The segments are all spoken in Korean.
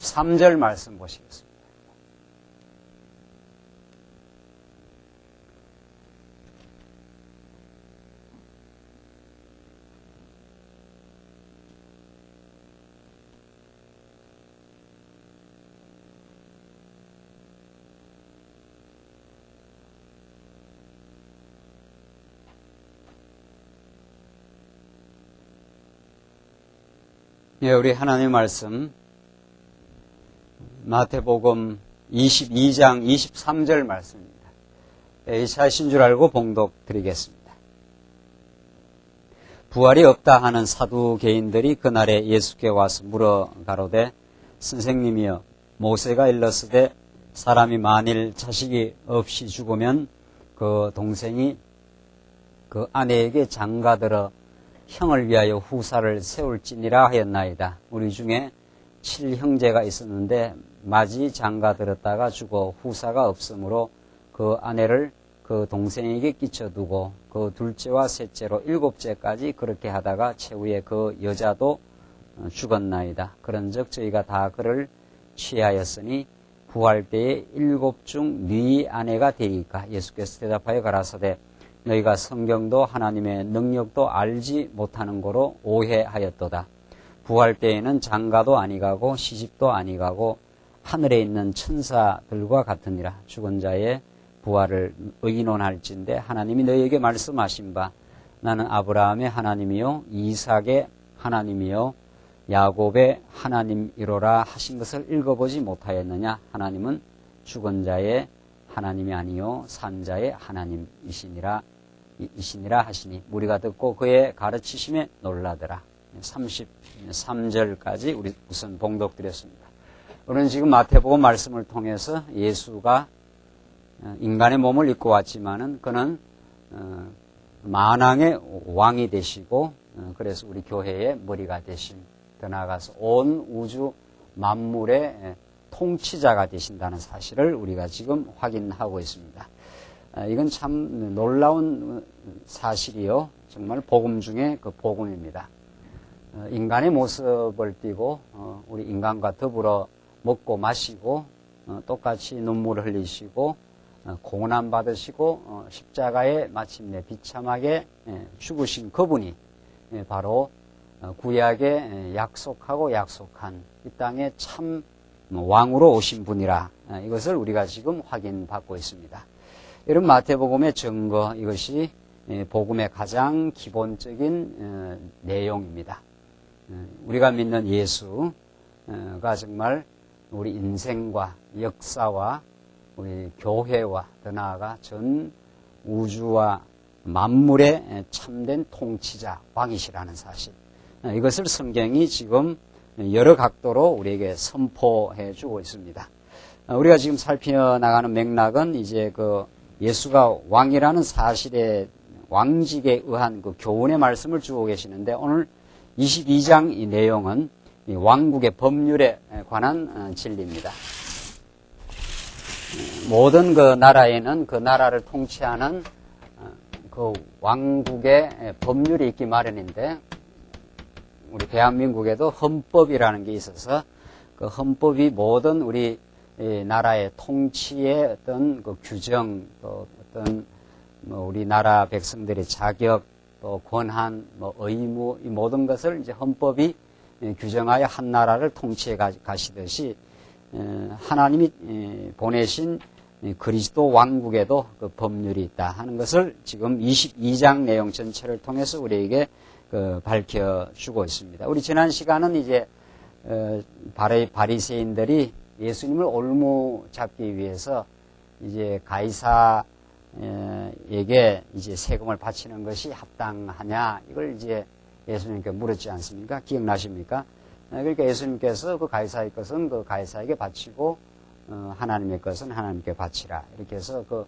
23절 말씀 보시겠습니다. 예, 우리 하나님 말씀 마태복음 22장 23절 말씀입니다. 이 차이신 줄 알고 봉독 드리겠습니다. 부활이 없다 하는 사두개인들이 그날에 예수께 와서 물어 가로되 선생님이여 모세가 일렀으되 사람이 만일 자식이 없이 죽으면 그 동생이 그 아내에게 장가들어 형을 위하여 후사를 세울지니라 하였나이다. 우리 중에 7형제가 있었는데 마지 장가들었다가 죽어 후사가 없으므로 그 아내를 그 동생에게 끼쳐두고 그 둘째와 셋째로 7째까지 그렇게 하다가 최후에 그 여자도 죽었나이다. 그런즉 저희가 다 그를 취하였으니 부활 때에 7중 네 아내가 되리까. 예수께서 대답하여 가라사대 너희가 성경도 하나님의 능력도 알지 못하는 거로 오해하였도다. 부활 때에는 장가도 아니가고 시집도 아니가고 하늘에 있는 천사들과 같으니라. 죽은 자의 부활을 의논할진대 하나님이 너희에게 말씀하신 바 나는 아브라함의 하나님이요 이삭의 하나님이요 야곱의 하나님이로라 하신 것을 읽어보지 못하였느냐. 하나님은 죽은 자의 하나님이 아니요 산 자의 하나님이시니라 하시니 무리가 듣고 그의 가르치심에 놀라더라. 33절까지 우리 우선 봉독드렸습니다. 우리는 지금 마태복음 말씀을 통해서 예수가 인간의 몸을 입고 왔지만은 그는 만왕의 왕이 되시고 그래서 우리 교회의 머리가 되신, 더 나아가서 온 우주 만물의 통치자가 되신다는 사실을 우리가 지금 확인하고 있습니다. 이건 참 놀라운 사실이요. 정말 복음 중에 그 복음입니다. 인간의 모습을 띠고 우리 인간과 더불어 먹고 마시고 똑같이 눈물을 흘리시고 고난 받으시고 십자가에 마침내 비참하게 죽으신 그분이 바로 구약에 약속하고 약속한 이 땅에 참 왕으로 오신 분이라, 이것을 우리가 지금 확인받고 있습니다. 이런 마태복음의 증거, 이것이 복음의 가장 기본적인 내용입니다. 우리가 믿는 예수가 정말 우리 인생과 역사와 우리 교회와 더 나아가 전 우주와 만물의 참된 통치자, 왕이시라는 사실, 이것을 성경이 지금 여러 각도로 우리에게 선포해 주고 있습니다. 우리가 지금 살펴나가는 맥락은 이제 그 예수가 왕이라는 사실의 왕직에 의한 그 교훈의 말씀을 주고 계시는데, 오늘 22장 이 내용은 이 왕국의 법률에 관한 진리입니다. 모든 그 나라에는 그 나라를 통치하는 그 왕국의 법률이 있기 마련인데, 우리 대한민국에도 헌법이라는 게 있어서 그 헌법이 모든 우리 나라의 통치의 어떤 그 규정, 또 어떤 우리나라 백성들의 자격, 또 권한, 의무, 이 모든 것을 이제 헌법이 규정하여 한 나라를 통치해 가시듯이 하나님이 보내신 그리스도 왕국에도 그 법률이 있다 하는 것을 지금 22장 내용 전체를 통해서 우리에게 밝혀주고 있습니다. 우리 지난 시간은 이제 바리새인들이 예수님을 올무 잡기 위해서 이제 가이사에게 이제 세금을 바치는 것이 합당하냐, 이걸 이제 예수님께 물었지 않습니까? 기억나십니까? 그러니까 예수님께서 그 가이사의 것은 그 가이사에게 바치고 하나님의 것은 하나님께 바치라, 이렇게 해서 그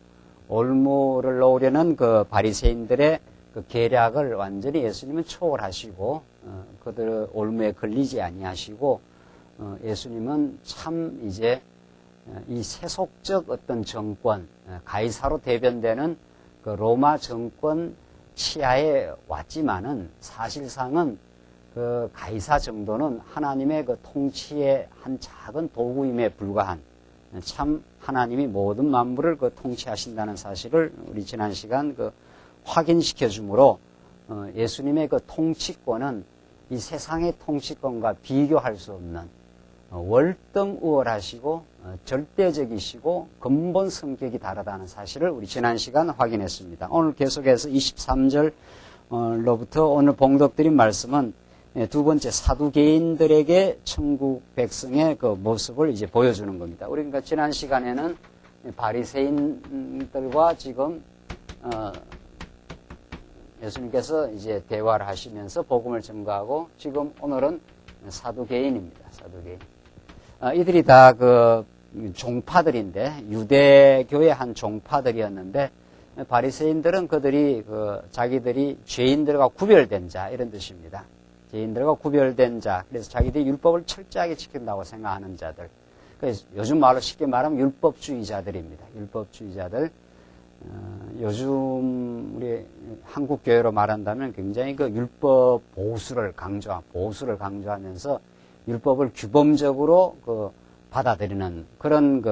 올무를 놓으려는 그 바리새인들의 그 계략을 완전히 예수님은 초월하시고 그들 올무에 걸리지 아니하시고, 예수님은 참 이제 이 세속적 어떤 정권, 가이사로 대변되는 그 로마 정권 치하에 왔지만은 사실상은 그 가이사 정도는 하나님의 그 통치의 한 작은 도구임에 불과한, 참 하나님이 모든 만물을 그 통치하신다는 사실을 우리 지난 시간 그 확인시켜 주므로 예수님의 그 통치권은 이 세상의 통치권과 비교할 수 없는 월등우월하시고 절대적이시고 근본 성격이 다르다는 사실을 우리 지난 시간 확인했습니다. 오늘 계속해서 23절로부터 오늘 봉독드린 말씀은 두 번째 사두개인들에게 천국 백성의 그 모습을 이제 보여주는 겁니다. 우리 그러니까 지난 시간에는 바리새인들과 지금 예수님께서 이제 대화를 하시면서 복음을 전가하고, 지금 오늘은 사두개인입니다. 사두개인. 이들이 다 그 종파들인데, 유대교의 한 종파들이었는데, 바리새인들은 그들이 자기들이 죄인들과 구별된 자, 이런 뜻입니다. 죄인들과 구별된 자, 그래서 자기들이 율법을 철저하게 지킨다고 생각하는 자들. 그래서 요즘 말로 쉽게 말하면 율법주의자들입니다. 율법주의자들. 요즘 우리 한국 교회로 말한다면 굉장히 그 율법 보수를 강조하면서 율법을 규범적으로 받아들이는 그런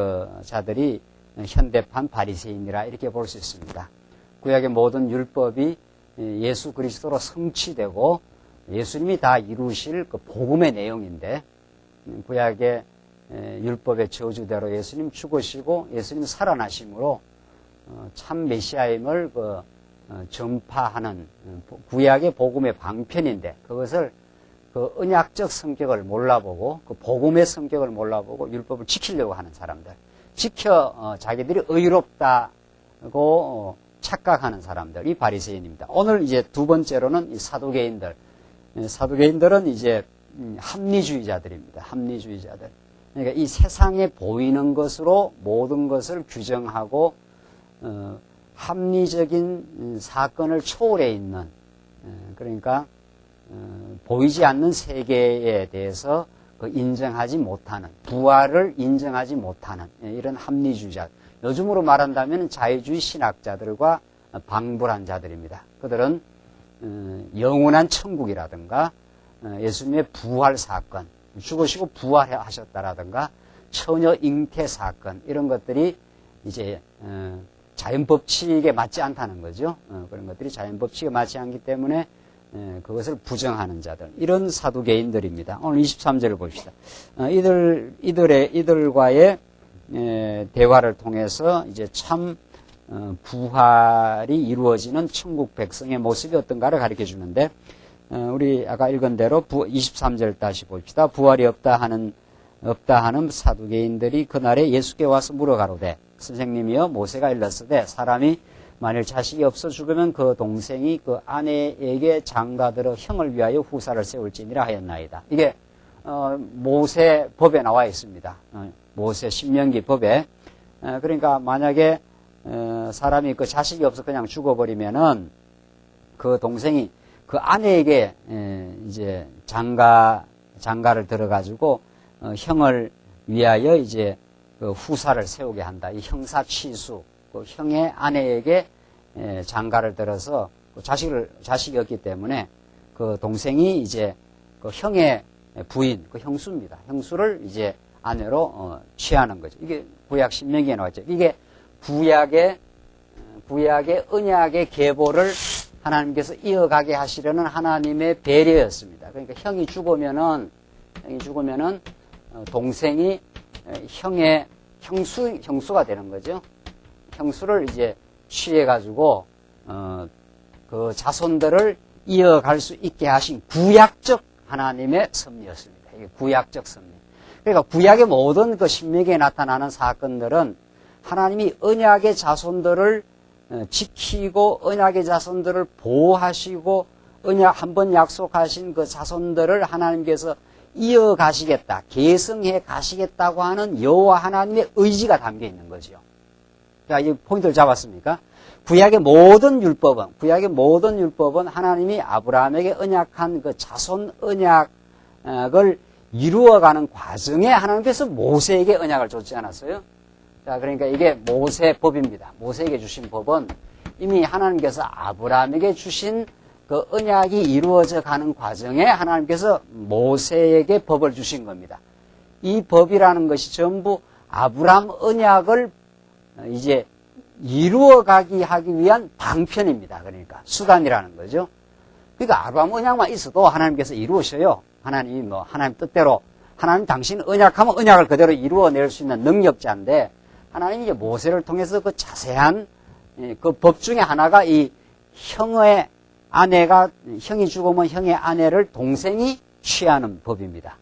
자들이 현대판 바리새인이라 이렇게 볼 수 있습니다. 구약의 모든 율법이 예수 그리스도로 성취되고 예수님이 다 이루실 그 복음의 내용인데, 구약의 율법의 저주대로 예수님 죽으시고 예수님 살아나심으로 참 메시아임을 전파하는 구약의 복음의 방편인데, 그것을 그 언약적 성격을 몰라보고 그 복음의 성격을 몰라보고 율법을 지키려고 하는 사람들, 자기들이 의롭다고 착각하는 사람들, 이 바리새인입니다. 오늘 이제 두 번째로는 이 사두개인들. 사두개인들은 이제 합리주의자들입니다. 합리주의자들. 그러니까 이 세상에 보이는 것으로 모든 것을 규정하고 합리적인 사건을 초월해 있는, 그러니까 보이지 않는 세계에 대해서 인정하지 못하는, 부활을 인정하지 못하는 이런 합리주의자. 요즘으로 말한다면 자유주의 신학자들과 방불한 자들입니다. 그들은 영원한 천국이라든가 예수님의 부활 사건, 죽으시고 부활하셨다라든가 처녀 잉태 사건, 이런 것들이 이제 자연 법칙에 맞지 않다는 거죠. 그런 것들이 자연 법칙에 맞지 않기 때문에 그것을 부정하는 자들, 이런 사두개인들입니다. 오늘 23절을 봅시다. 이들과의 대화를 통해서 이제 참 부활이 이루어지는 천국 백성의 모습이 어떤가를 가르쳐 주는데, 우리 아까 읽은 대로 23절 다시 봅시다. 부활이 없다 하는 사두개인들이 그날에 예수께 와서 물어가로되, 선생님이여, 모세가 일렀으되 사람이 만일 자식이 없어 죽으면 그 동생이 그 아내에게 장가들어 형을 위하여 후사를 세울지니라 하였나이다. 이게 모세 법에 나와 있습니다. 모세 신명기 법에. 그러니까 만약에 사람이 그 자식이 없어 그냥 죽어버리면은 그 동생이 그 아내에게 이제 장가를 들어가지고 형을 위하여 이제 그 후사를 세우게 한다. 이 형사 취수, 그 형의 아내에게 장가를 들어서 그 자식이 없기 때문에 그 동생이 이제 그 형의 부인, 그 형수입니다. 형수를 이제 아내로 취하는 거죠. 이게 구약 신명기에 나왔죠. 이게 구약의 언약의 계보를 하나님께서 이어가게 하시려는 하나님의 배려였습니다. 그러니까 형이 죽으면은 동생이 형의 형수가 되는 거죠. 형수를 이제 취해가지고 그 자손들을 이어갈 수 있게 하신 구약적 하나님의 섭리였습니다. 이게 구약적 섭리. 그러니까 구약의 모든 그 신명기에 나타나는 사건들은 하나님이 언약의 자손들을 지키고 언약의 자손들을 보호하시고 한번 약속하신 그 자손들을 하나님께서 이어가시겠다, 계승해 가시겠다고 하는 여호와 하나님의 의지가 담겨 있는 거죠. 자, 이 포인트를 잡았습니까? 구약의 모든 율법은 하나님이 아브라함에게 언약한 그 자손 언약을 이루어가는 과정에 하나님께서 모세에게 언약을 줬지 않았어요? 자, 그러니까 이게 모세 법입니다. 모세에게 주신 법은 이미 하나님께서 아브라함에게 주신 그 언약이 이루어져 가는 과정에 하나님께서 모세에게 법을 주신 겁니다. 이 법이라는 것이 전부 아브라함 언약을 이제 이루어가기 하기 위한 방편입니다. 그러니까 수단이라는 거죠. 그러니까 아브라함 언약만 있어도 하나님께서 이루으셔요. 하나님이 하나님 뜻대로 하나님 당신 언약하면 언약을 그대로 이루어낼 수 있는 능력자인데 하나님이 이제 모세를 통해서 그 자세한 그 법 중에 하나가 이 형의 아내가 형이 죽으면 형의 아내를 동생이 취하는 법입니다.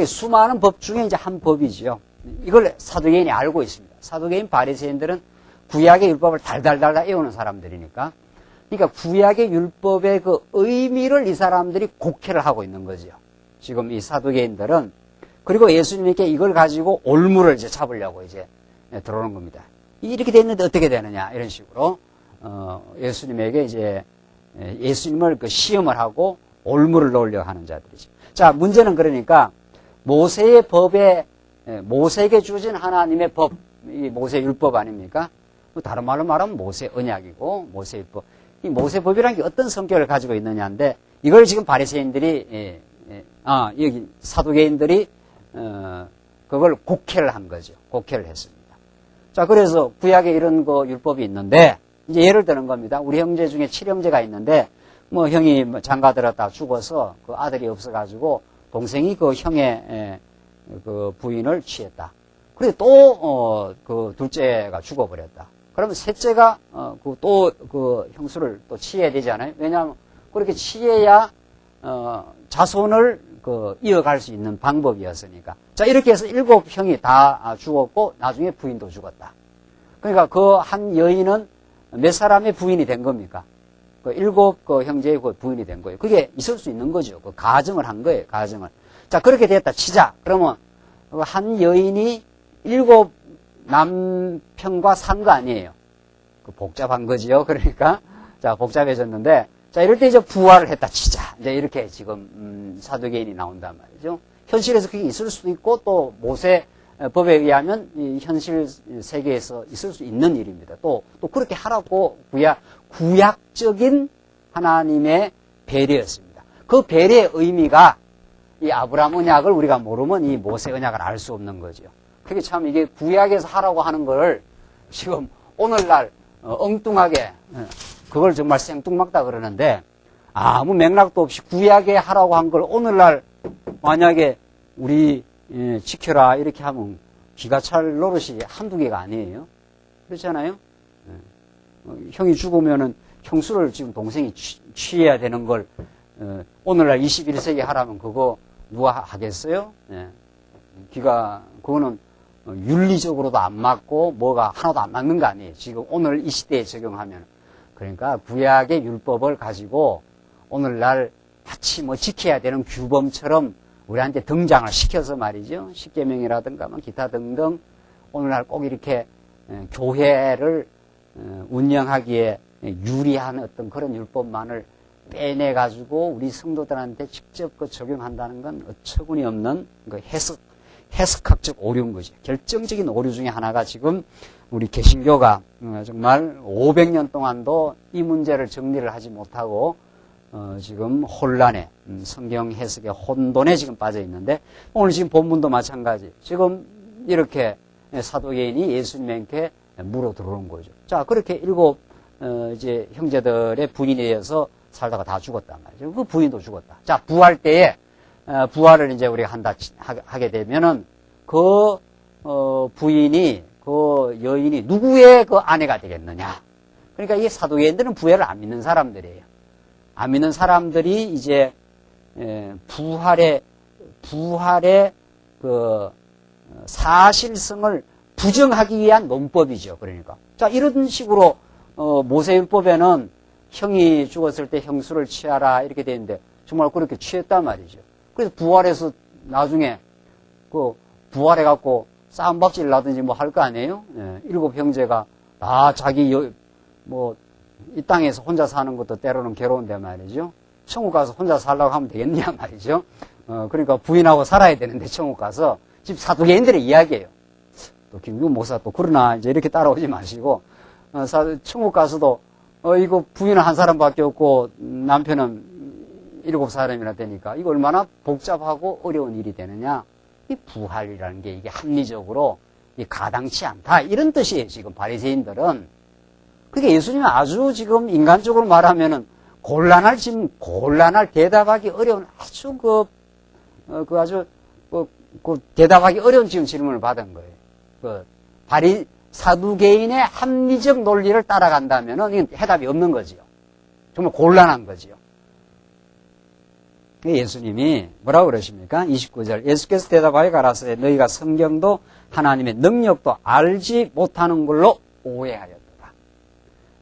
수많은 법 중에 이제 한 법이지요. 이걸 사두개인이 알고 있습니다. 사두개인 바리새인들은 구약의 율법을 달달달 외우는 사람들이니까. 그러니까 구약의 율법의 그 의미를 이 사람들이 곡해를 하고 있는 거죠. 지금 이 사두개인들은. 그리고 예수님께 이걸 가지고 올무를 이제 잡으려고 이제 들어오는 겁니다. 이렇게 됐는데 어떻게 되느냐 이런 식으로 예수님에게 이제 예수님을 그 시험을 하고 올무를 놓으려고 하는 자들이죠. 자, 문제는 그러니까 모세의 법에 모세에게 주어진 하나님의 법, 이 모세 율법 아닙니까? 다른 말로 말하면 모세 언약이고 모세 율법. 이 모세 법이라는 게 어떤 성격을 가지고 있느냐인데 이걸 지금 바리새인들이 여기 사두개인들이 그걸 곡해를 한 거죠. 곡해를 했습니다. 자, 그래서 구약에 이런 거 율법이 있는데 이제 예를 드는 겁니다. 우리 형제 중에 7형제가 있는데 뭐 형이 장가 들었다 죽어서 그 아들이 없어가지고 동생이 그 형의 그 부인을 취했다. 그런데 또 그 둘째가 죽어버렸다. 그러면 셋째가 또 그 형수를 또 취해야 되잖아요. 왜냐하면 그렇게 취해야 자손을 그 이어갈 수 있는 방법이었으니까. 자, 이렇게 해서 7형이 다 죽었고 나중에 부인도 죽었다. 그러니까 그 한 여인은 몇 사람의 부인이 된 겁니까? 그 7 그 형제의 그 부인이 된 거예요. 그게 있을 수 있는 거죠. 그 가정을 한 거예요. 가정을. 자, 그렇게 됐다 치자. 그러면 한 여인이 7 남편과 산 거 아니에요. 그 복잡한 거지요. 그러니까 자, 복잡해졌는데 자, 이럴 때 이제 부활을 했다 치자. 이제 이렇게 지금 사두개인이 나온단 말이죠. 현실에서 그게 있을 수도 있고 또 모세 법에 의하면 이 현실 세계에서 있을 수 있는 일입니다. 또 그렇게 하라고 구약적인 하나님의 배려였습니다. 그 배려의 의미가 이 아브라함 언약을 우리가 모르면 이 모세 언약을 알 수 없는 거죠. 그게 참 이게 구약에서 하라고 하는 걸 지금 오늘날 엉뚱하게 그걸 정말 생뚱맞다 그러는데 아무 맥락도 없이 구약에 하라고 한 걸 오늘날 만약에 우리 지켜라 이렇게 하면 기가 찰 노릇이 한두 개가 아니에요. 그렇잖아요. 형이 죽으면은 형수를 지금 동생이 취해야 되는 걸 오늘날 21세기 하라면 그거 누가 하겠어요? 그거는 윤리적으로도 안 맞고 뭐가 하나도 안 맞는 거 아니에요. 지금 오늘 이 시대에 적용하면. 그러니까 구약의 율법을 가지고 오늘날 마치 뭐 지켜야 되는 규범처럼 우리한테 등장을 시켜서 말이죠. 십계명이라든가 기타 등등 오늘날 꼭 이렇게 교회를 운영하기에 유리한 어떤 그런 율법만을 빼내가지고 우리 성도들한테 직접 그 적용한다는 건 어처구니 없는 그 해석학적 오류인 거죠. 결정적인 오류 중에 하나가 지금 우리 개신교가 정말 500년 동안도 이 문제를 정리를 하지 못하고 지금 혼란에 성경 해석의 혼돈에 지금 빠져 있는데 오늘 지금 본문도 마찬가지. 지금 이렇게 사도개인이 예수님께 물어 들어오는 거죠. 자, 그렇게 7 이제 형제들의 부인이 되어서 살다가 다 죽었단 말이죠. 그 부인도 죽었다. 자, 부활 때에 부활을 이제 우리가 하게 되면은 그 부인이 그 여인이 누구의 그 아내가 되겠느냐. 그러니까 이게 사도개인들은 부활을 안 믿는 사람들이에요. 안 믿는 사람들이 이제 부활의 그 사실성을 부정하기 위한 논법이죠. 그러니까 자, 이런 식으로 모세율법에는 형이 죽었을 때 형수를 취하라 이렇게 돼 있는데 정말 그렇게 취했단 말이죠. 그래서 부활해서 나중에 그 부활해갖고 싸움박질 나든지 뭐 할 거 아니에요? 7 형제가 다 자기 이 땅에서 혼자 사는 것도 때로는 괴로운데 말이죠. 천국 가서 혼자 살라고 하면 되겠냐 말이죠. 그러니까 부인하고 살아야 되는데 천국 가서 지금 사두개인들의 이야기예요. 또 김규 목사 또 그러나 이제 이렇게 따라오지 마시고 천국 가서도 이거 부인은 한 사람밖에 없고 남편은 7사람이나 되니까 이거 얼마나 복잡하고 어려운 일이 되느냐. 이 부활이라는 게 이게 합리적으로 가당치 않다. 이런 뜻이에요, 지금 바리새인들은. 그게 예수님이 아주 지금 인간적으로 말하면은 곤란할 대답하기 어려운 아주 대답하기 어려운 지금 질문을 받은 거예요. 사두개인의 합리적 논리를 따라간다면은 해답이 없는 거지요. 정말 곤란한 거지요. 예수님이 뭐라고 그러십니까? 29절. 예수께서 대답하여 가라사대 너희가 성경도 하나님의 능력도 알지 못하는 걸로 오해하였도다.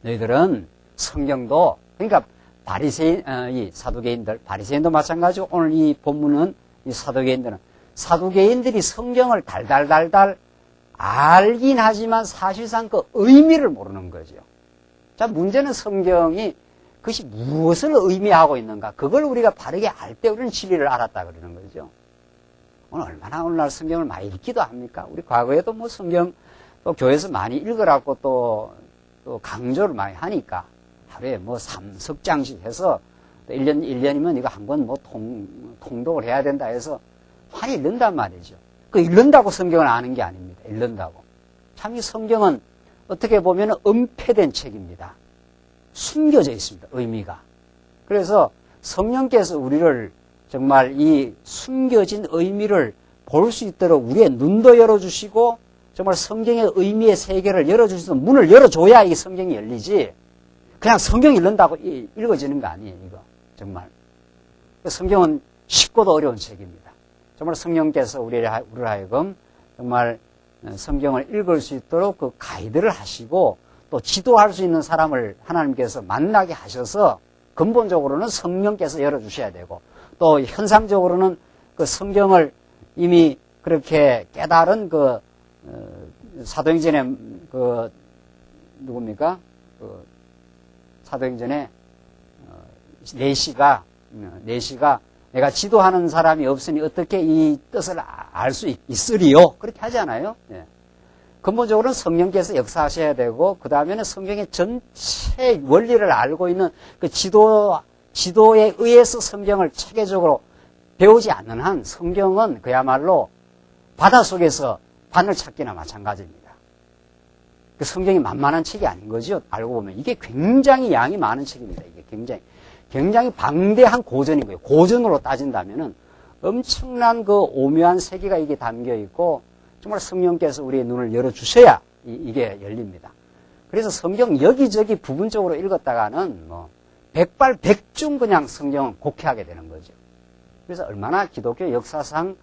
너희들은 성경도, 그러니까 이 사두개인들, 바리새인도 마찬가지고 오늘 이 본문은 이 사두개인들이 성경을 달달달달 알긴 하지만 사실상 그 의미를 모르는 거죠. 자, 문제는 성경이 그것이 무엇을 의미하고 있는가, 그걸 우리가 바르게 알 때 우리는 진리를 알았다 그러는 거죠. 오늘날 성경을 많이 읽기도 합니까? 우리 과거에도 뭐 성경 또 교회에서 많이 읽으라고 또 강조를 많이 하니까 하루에 뭐 3석장씩 해서 1년이면 이거 한 번 뭐 통독을 해야 된다 해서 많이 읽는단 말이죠. 그 읽는다고 성경을 아는 게 아닙니다. 읽는다고. 참 이 성경은 어떻게 보면 은폐된 책입니다. 숨겨져 있습니다. 의미가. 그래서 성령께서 우리를 정말 이 숨겨진 의미를 볼 수 있도록 우리의 눈도 열어주시고 정말 성경의 의미의 세계를 열어주셔서 문을 열어줘야 이 성경이 열리지, 그냥 성경 읽는다고 읽어지는 거 아니에요. 이거 정말. 성경은 쉽고도 어려운 책입니다. 정말 성령께서 우리를 하여금 정말 성경을 읽을 수 있도록 그 가이드를 하시고 또 지도할 수 있는 사람을 하나님께서 만나게 하셔서 근본적으로는 성령께서 열어주셔야 되고, 또 현상적으로는 그 성경을 이미 그렇게 깨달은 사도행전에 누굽니까? 사도행전에 내시가 내가 지도하는 사람이 없으니 어떻게 이 뜻을 알 수 있으리요? 그렇게 하잖아요. 예. 근본적으로는 성령께서 역사하셔야 되고, 그 다음에는 성경의 전체 원리를 알고 있는 그 지도에 의해서 성경을 체계적으로 배우지 않는 한 성경은 그야말로 바닷속에서 바늘 찾기나 마찬가지입니다. 그 성경이 만만한 책이 아닌 거죠. 알고 보면. 이게 굉장히 양이 많은 책입니다. 이게 굉장히 방대한 고전인 거예요. 고전으로 따진다면은 엄청난 그 오묘한 세계가 이게 담겨 있고, 정말 성령께서 우리의 눈을 열어주셔야 이게 열립니다. 그래서 성경 여기저기 부분적으로 읽었다가는 백발백중 그냥 성경은 곡해하게 되는 거죠. 그래서 얼마나 기독교 역사상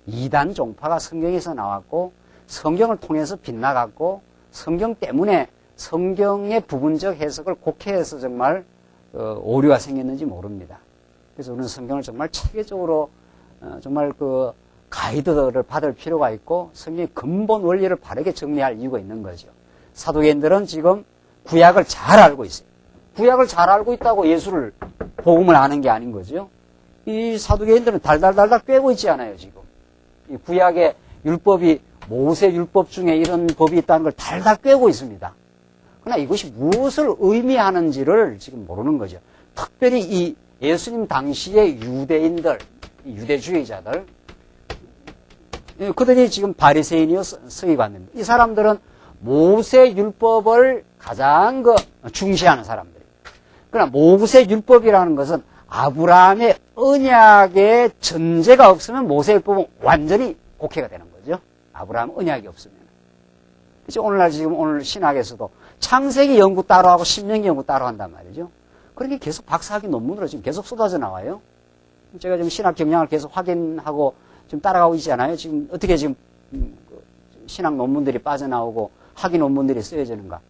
이단 종파가 성경에서 나왔고, 성경을 통해서 빗나갔고, 성경 때문에 성경의 부분적 해석을 곡해해서 정말 오류가 생겼는지 모릅니다. 그래서 우리는 성경을 정말 체계적으로 정말 그 가이드를 받을 필요가 있고, 성경의 근본 원리를 바르게 정리할 이유가 있는 거죠. 사도개인들은 지금 구약을 잘 알고 있어요. 구약을 잘 알고 있다고 예수를 복음을 아는 게 아닌 거죠. 이 사두개인들은 달달달달 꿰고 있지 않아요, 지금. 이 구약의 율법이 모세 율법 중에 이런 법이 있다는 걸 달달 꿰고 있습니다. 그러나 이것이 무엇을 의미하는지를 지금 모르는 거죠. 특별히 이 예수님 당시의 유대인들, 유대주의자들, 그들이 지금 바리새인이요 서기관입니다. 이 사람들은 모세 율법을 가장 중시하는 사람들이에요. 그러나 모세 율법이라는 것은 아브라함의 언약의 전제가 없으면 모세 율법은 완전히 곡해가 되는 거죠. 아브라함 언약이 없으면. 그래서 오늘날 지금 오늘 신학에서도 창세기 연구 따로 하고 신명기 연구 따로 한단 말이죠. 그렇게 계속 박사학위 논문으로 지금 계속 쏟아져 나와요. 제가 지금 신학 경향을 계속 확인하고 지금 따라가고 있잖아요. 지금 어떻게 지금 신학 논문들이 빠져나오고 학위 논문들이 쓰여지는가.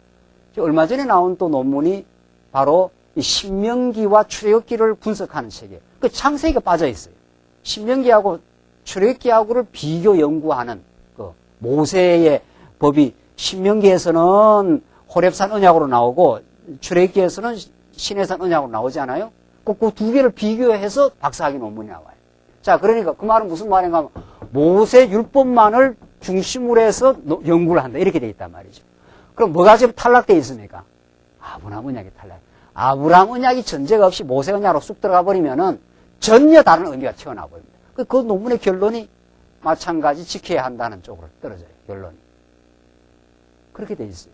얼마 전에 나온 또 논문이 바로 이 신명기와 출애굽기를 분석하는 책이에요. 그 창세기가 빠져 있어요. 신명기하고 출애굽기하고를 비교 연구하는 그 모세의 법이 신명기에서는 호렙산 언약으로 나오고 출애굽기에서는 시내산 언약으로 나오지 않아요? 그 두 개를 비교해서 박사학위 논문이 나와요. 자, 그러니까 그 말은 무슨 말인가 하면 모세 율법만을 중심으로 해서 연구를 한다. 이렇게 돼 있단 말이죠. 그럼 뭐가 지금 탈락되어 있습니까? 아브라함 언약이 달라요. 아브라함 언약이 전제가 없이 모세 언약으로 쑥 들어가 버리면은 전혀 다른 의미가 튀어나와 버립니다. 그 논문의 결론이 마찬가지 지켜야 한다는 쪽으로 떨어져요. 결론이. 그렇게 돼 있어요.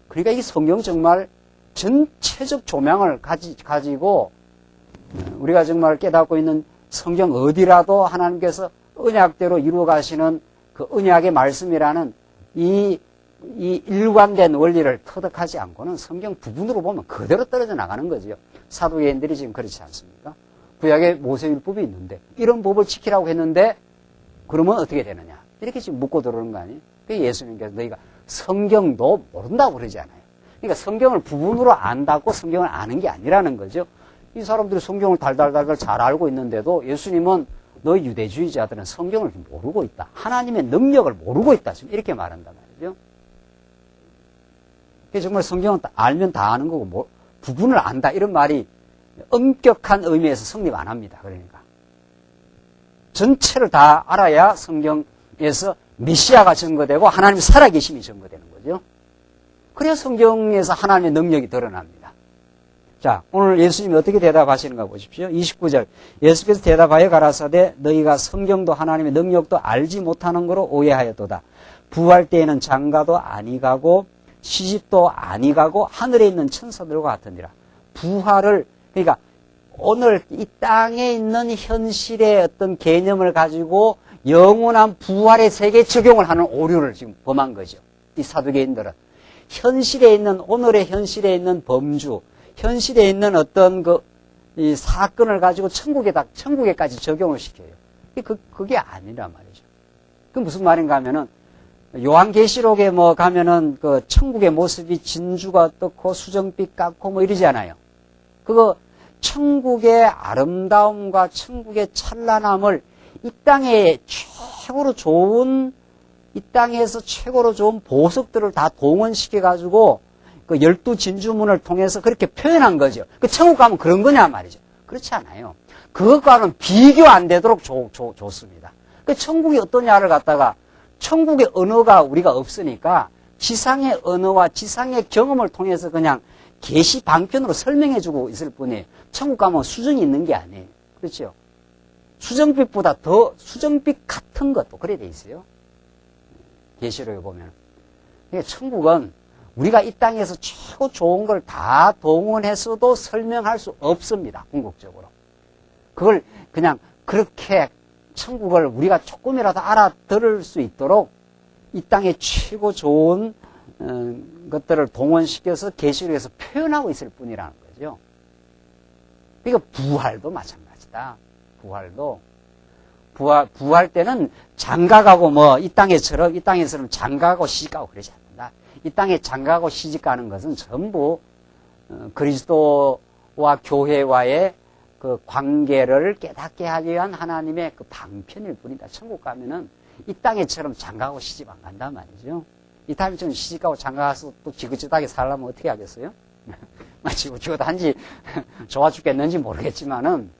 그러니까 이 성경 정말 전체적 조명을 가지고 우리가 정말 깨닫고 있는 성경 어디라도 하나님께서 언약대로 이루어 가시는 그 언약의 말씀이라는 이 일관된 원리를 터득하지 않고는 성경 부분으로 보면 그대로 떨어져 나가는 거죠. 사도계인들이 지금 그렇지 않습니까? 구약에 모세율법이 있는데 이런 법을 지키라고 했는데 그러면 어떻게 되느냐? 이렇게 지금 묻고 들어오는 거 아니에요? 그게 예수님께서 너희가 성경도 모른다고 그러지 않아요. 그러니까 성경을 부분으로 안다고 성경을 아는 게 아니라는 거죠. 이 사람들이 성경을 달달달달 잘 알고 있는데도 예수님은 너희 유대주의자들은 성경을 모르고 있다. 하나님의 능력을 모르고 있다. 지금 이렇게 말한단 말이죠. 정말 성경은 알면 다 아는 거고 부분을 안다 이런 말이 엄격한 의미에서 성립 안 합니다. 그러니까 전체를 다 알아야 성경에서 메시아가 증거되고 하나님의 살아계심이 증거되는 거죠. 그래야 성경에서 하나님의 능력이 드러납니다. 자, 오늘 예수님이 어떻게 대답하시는가 보십시오. 29절 예수께서 대답하여 가라사대 너희가 성경도 하나님의 능력도 알지 못하는 거로 오해하였도다. 부활 때에는 장가도 아니 가고 시집도 아니 가고 하늘에 있는 천사들과 같으니라. 부활을 그러니까 오늘 이 땅에 있는 현실의 어떤 개념을 가지고 영원한 부활의 세계에 적용을 하는 오류를 지금 범한 거죠. 이 사두개인들은 현실에 있는 오늘의 현실에 있는 범주, 현실에 있는 어떤 이 사건을 가지고 천국에까지 적용을 시켜요. 그게 아니란 말이죠. 그 무슨 말인가 하면은 요한계시록에 가면은 그 천국의 모습이 진주가 어떻고 수정빛 같고 이러지 않아요. 그거 천국의 아름다움과 천국의 찬란함을 이 땅에 최고로 좋은 이 땅에서 최고로 좋은 보석들을 다 동원시켜가지고 그 12진주문을 통해서 그렇게 표현한 거죠. 그 천국 가면 그런 거냐 말이죠. 그렇지 않아요. 그것과는 비교 안 되도록 좋습니다. 그 천국이 어떠냐를 갖다가 천국의 언어가 우리가 없으니까 지상의 언어와 지상의 경험을 통해서 그냥 계시 방편으로 설명해주고 있을 뿐이에요. 천국 가면 수정이 있는 게 아니에요. 그렇죠? 수정빛보다 더 수정빛 같은 것도 그래 돼 있어요. 계시록에 보면. 그러니까 천국은 우리가 이 땅에서 최고 좋은 걸 다 동원해서도 설명할 수 없습니다. 궁극적으로. 그걸 그냥 그렇게 천국을 우리가 조금이라도 알아들을 수 있도록 이 땅의 최고 좋은 것들을 동원시켜서 계시록에서 표현하고 있을 뿐이라는 거죠. 그러니까 부활도 마찬가지다. 부활도 부활 때는 장가가고 이 땅에서는 장가가고 시집가고 그러지 않는다. 이 땅에 장가가고 시집가는 것은 전부 그리스도와 교회와의 그 관계를 깨닫게 하기 위한 하나님의 그 방편일 뿐이다. 천국 가면은 이 땅에처럼 장가가고 시집 안 간단 말이죠. 이 땅에처럼 시집가고 장가가서 또 지긋지긋하게 살려면 어떻게 하겠어요? 지긋지긋한지 좋아 죽겠는지 모르겠지만은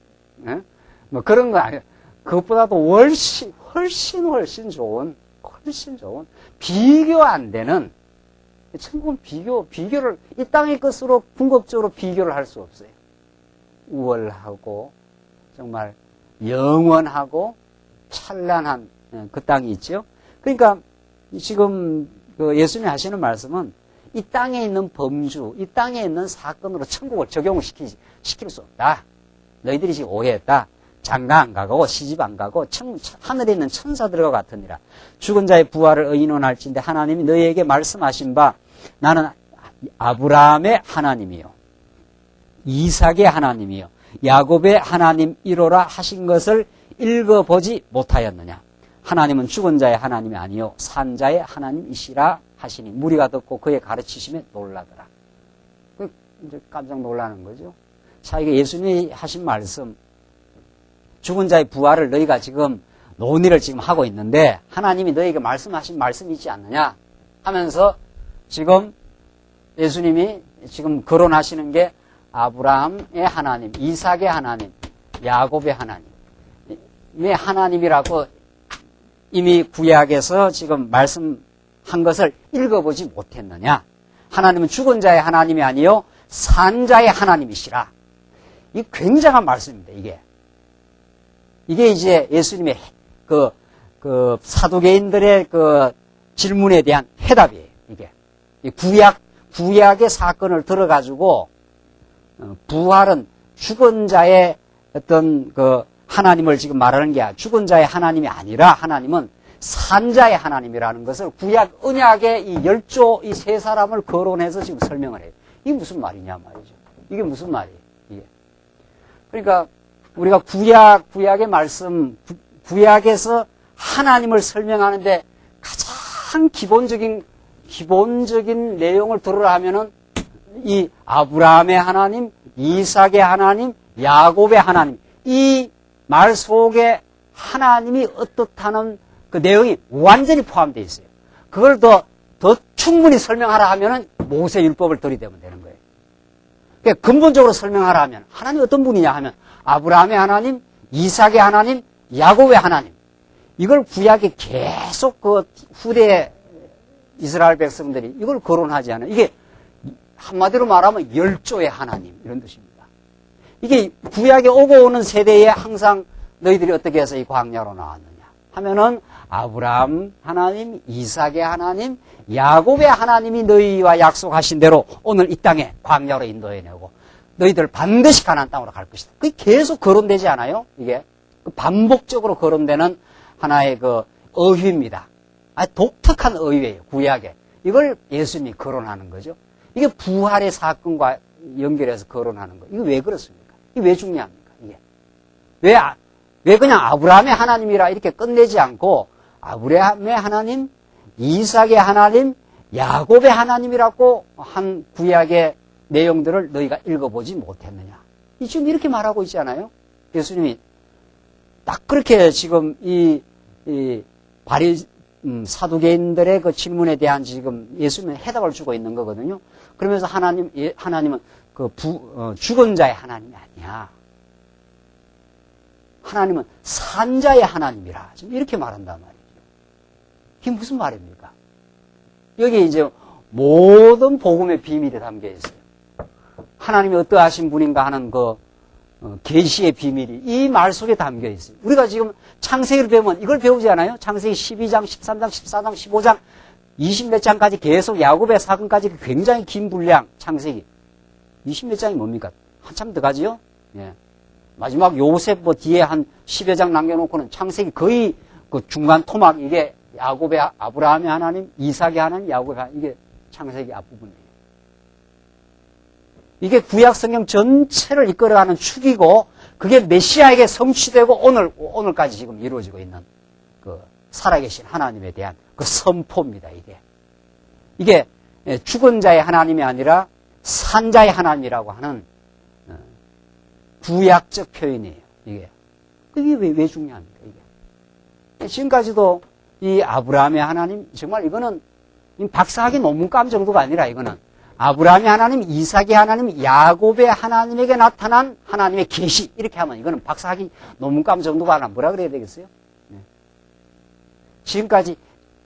그런 거 아니에요. 그것보다도 훨씬 좋은 비교 안 되는 천국은 비교를 이 땅의 것으로 궁극적으로 비교를 할 수 없어요. 우월하고 정말 영원하고 찬란한 그 땅이 있죠. 그러니까 지금 그 예수님이 하시는 말씀은 이 땅에 있는 범주, 이 땅에 있는 사건으로 천국을 적용을 시킬 수 없다. 너희들이 지금 오해했다. 장가 안 가고 시집 안 가고 하늘에 있는 천사들과 같으니라. 죽은 자의 부활을 의논할진대 하나님이 너희에게 말씀하신 바 나는 아브라함의 하나님이요 이삭의 하나님이요 야곱의 하나님이로라 하신 것을 읽어보지 못하였느냐. 하나님은 죽은 자의 하나님이 아니요 산 자의 하나님이시라 하시니 무리가 듣고 그의 가르치심에 놀라더라. 이제 깜짝 놀라는 거죠. 자, 이게 예수님이 하신 말씀, 죽은 자의 부활을 너희가 지금 논의를 지금 하고 있는데 하나님이 너희에게 말씀하신 말씀이 있지 않느냐 하면서 지금 예수님이 지금 거론하시는 게 아브라함의 하나님, 이삭의 하나님, 야곱의 하나님의 하나님이라고 이미 구약에서 지금 말씀한 것을 읽어보지 못했느냐. 하나님은 죽은 자의 하나님이 아니요 산 자의 하나님이시라. 이 굉장한 말씀입니다. 이게 이제 예수님의 그 사두개인들의 그 질문에 대한 해답이에요. 이게 이 구약의 사건을 들어가지고 부활은 죽은 자의 어떤 그 하나님을 지금 말하는 게 죽은 자의 하나님이 아니라 하나님은 산자의 하나님이라는 것을 구약 언약의 이 10조 이 세 사람을 거론해서 지금 설명을 해요. 이게 무슨 말이냐 말이죠. 이게 무슨 말이에요. 이게. 그러니까 우리가 구약의 말씀, 구약에서 하나님을 설명하는데 가장 기본적인 내용을 들으라 하면은 이 아브라함의 하나님, 이삭의 하나님, 야곱의 하나님, 이 말 속에 하나님이 어떻다는 그 내용이 완전히 포함되어 있어요. 그걸 더 충분히 설명하라 하면은 모세 율법을 들이대면 되는 거예요. 그러니까 근본적으로 설명하라 하면 하나님이 어떤 분이냐 하면 아브라함의 하나님, 이삭의 하나님, 야곱의 하나님. 이걸 구약에 계속 그 후대 이스라엘 백성들이 이걸 거론하지 않아요. 이게 한마디로 말하면 10조의 하나님 이런 뜻입니다. 이게 구약에 오고 오는 세대에 항상 너희들이 어떻게 해서 이 광야로 나왔느냐 하면은 아브라함 하나님, 이삭의 하나님, 야곱의 하나님이 너희와 약속하신 대로 오늘 이 땅에 광야로 인도해내고 너희들 반드시 가나안 땅으로 갈 것이다. 그게 계속 거론되지 않아요? 이게 반복적으로 거론되는 하나의 그 어휘입니다. 독특한 어휘예요. 구약에. 이걸 예수님이 거론하는 거죠. 이게 부활의 사건과 연결해서 거론하는 거예요. 이게 왜 그렇습니까? 이게 왜 중요합니까? 이게 왜 그냥 아브라함의 하나님이라 이렇게 끝내지 않고 아브라함의 하나님, 이삭의 하나님, 야곱의 하나님이라고 한 구약의 내용들을 너희가 읽어보지 못했느냐? 지금 이렇게 말하고 있잖아요. 예수님이 딱 그렇게 지금 사두개인들의 그 질문에 대한 지금 예수님은 해답을 주고 있는 거거든요. 그러면서 하나님은 죽은 자의 하나님이 아니야. 하나님은 산자의 하나님이라. 지금 이렇게 말한단 말이죠. 이게 무슨 말입니까? 여기 이제 모든 복음의 비밀이 담겨 있어요. 하나님이 어떠하신 분인가 하는 그 계시의 비밀이 이 말 속에 담겨 있어요. 우리가 지금 창세기를 배우면 이걸 배우지 않아요? 창세기 12장, 13장, 14장, 15장, 20몇 장까지 계속 야곱의 사건까지 굉장히 긴 분량 창세기. 20몇 장이 뭡니까? 한참 더 가지요? 예. 마지막 요셉 뒤에 한 10여 장 남겨놓고는 창세기 거의 그 중간 토막 이게 야곱의 아브라함의 하나님, 이삭의 하나님, 야곱의 하나님 이게 창세기 앞부분이에요. 이게 구약 성경 전체를 이끌어가는 축이고 그게 메시아에게 성취되고 오늘까지 지금 이루어지고 있는 그 살아계신 하나님에 대한 그 선포입니다. 이게 죽은 자의 하나님이 아니라 산 자의 하나님이라고 하는 구약적 표현이에요. 이게 왜 중요합니까? 이게 지금까지도 이 아브라함의 하나님 정말 이거는 박사학위 논문감 정도가 아니라 이거는 아브라함의 하나님, 이삭의 하나님, 야곱의 하나님에게 나타난 하나님의 계시 이렇게 하면 이거는 박사학위 논문감 정도가 아니라 뭐라 그래야 되겠어요? 네. 지금까지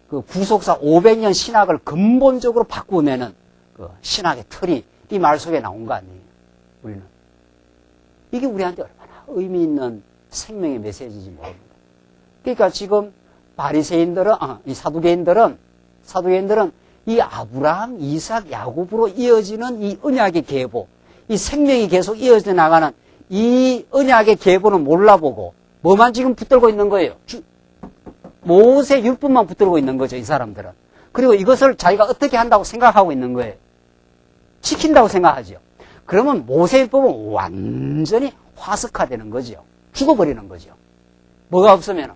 그 구속사 500년 신학을 근본적으로 바꾸내는 그 신학의 틀이 이 말 속에 나온 거 아니에요? 우리는 이게 우리한테 얼마나 의미 있는 생명의 메시지인지 모릅니다. 그러니까 지금 바리새인들은 이 사두개인들은 이 아브라함, 이삭, 야곱으로 이어지는 이 언약의 계보, 이 생명이 계속 이어져 나가는 이 언약의 계보는 몰라보고 뭐만 지금 붙들고 있는 거예요? 모세 율법만 붙들고 있는 거죠, 이 사람들은. 그리고 이것을 자기가 어떻게 한다고 생각하고 있는 거예요. 지킨다고 생각하죠. 그러면 모세 율법은 완전히 화석화되는 거죠. 죽어버리는 거죠. 뭐가 없으면,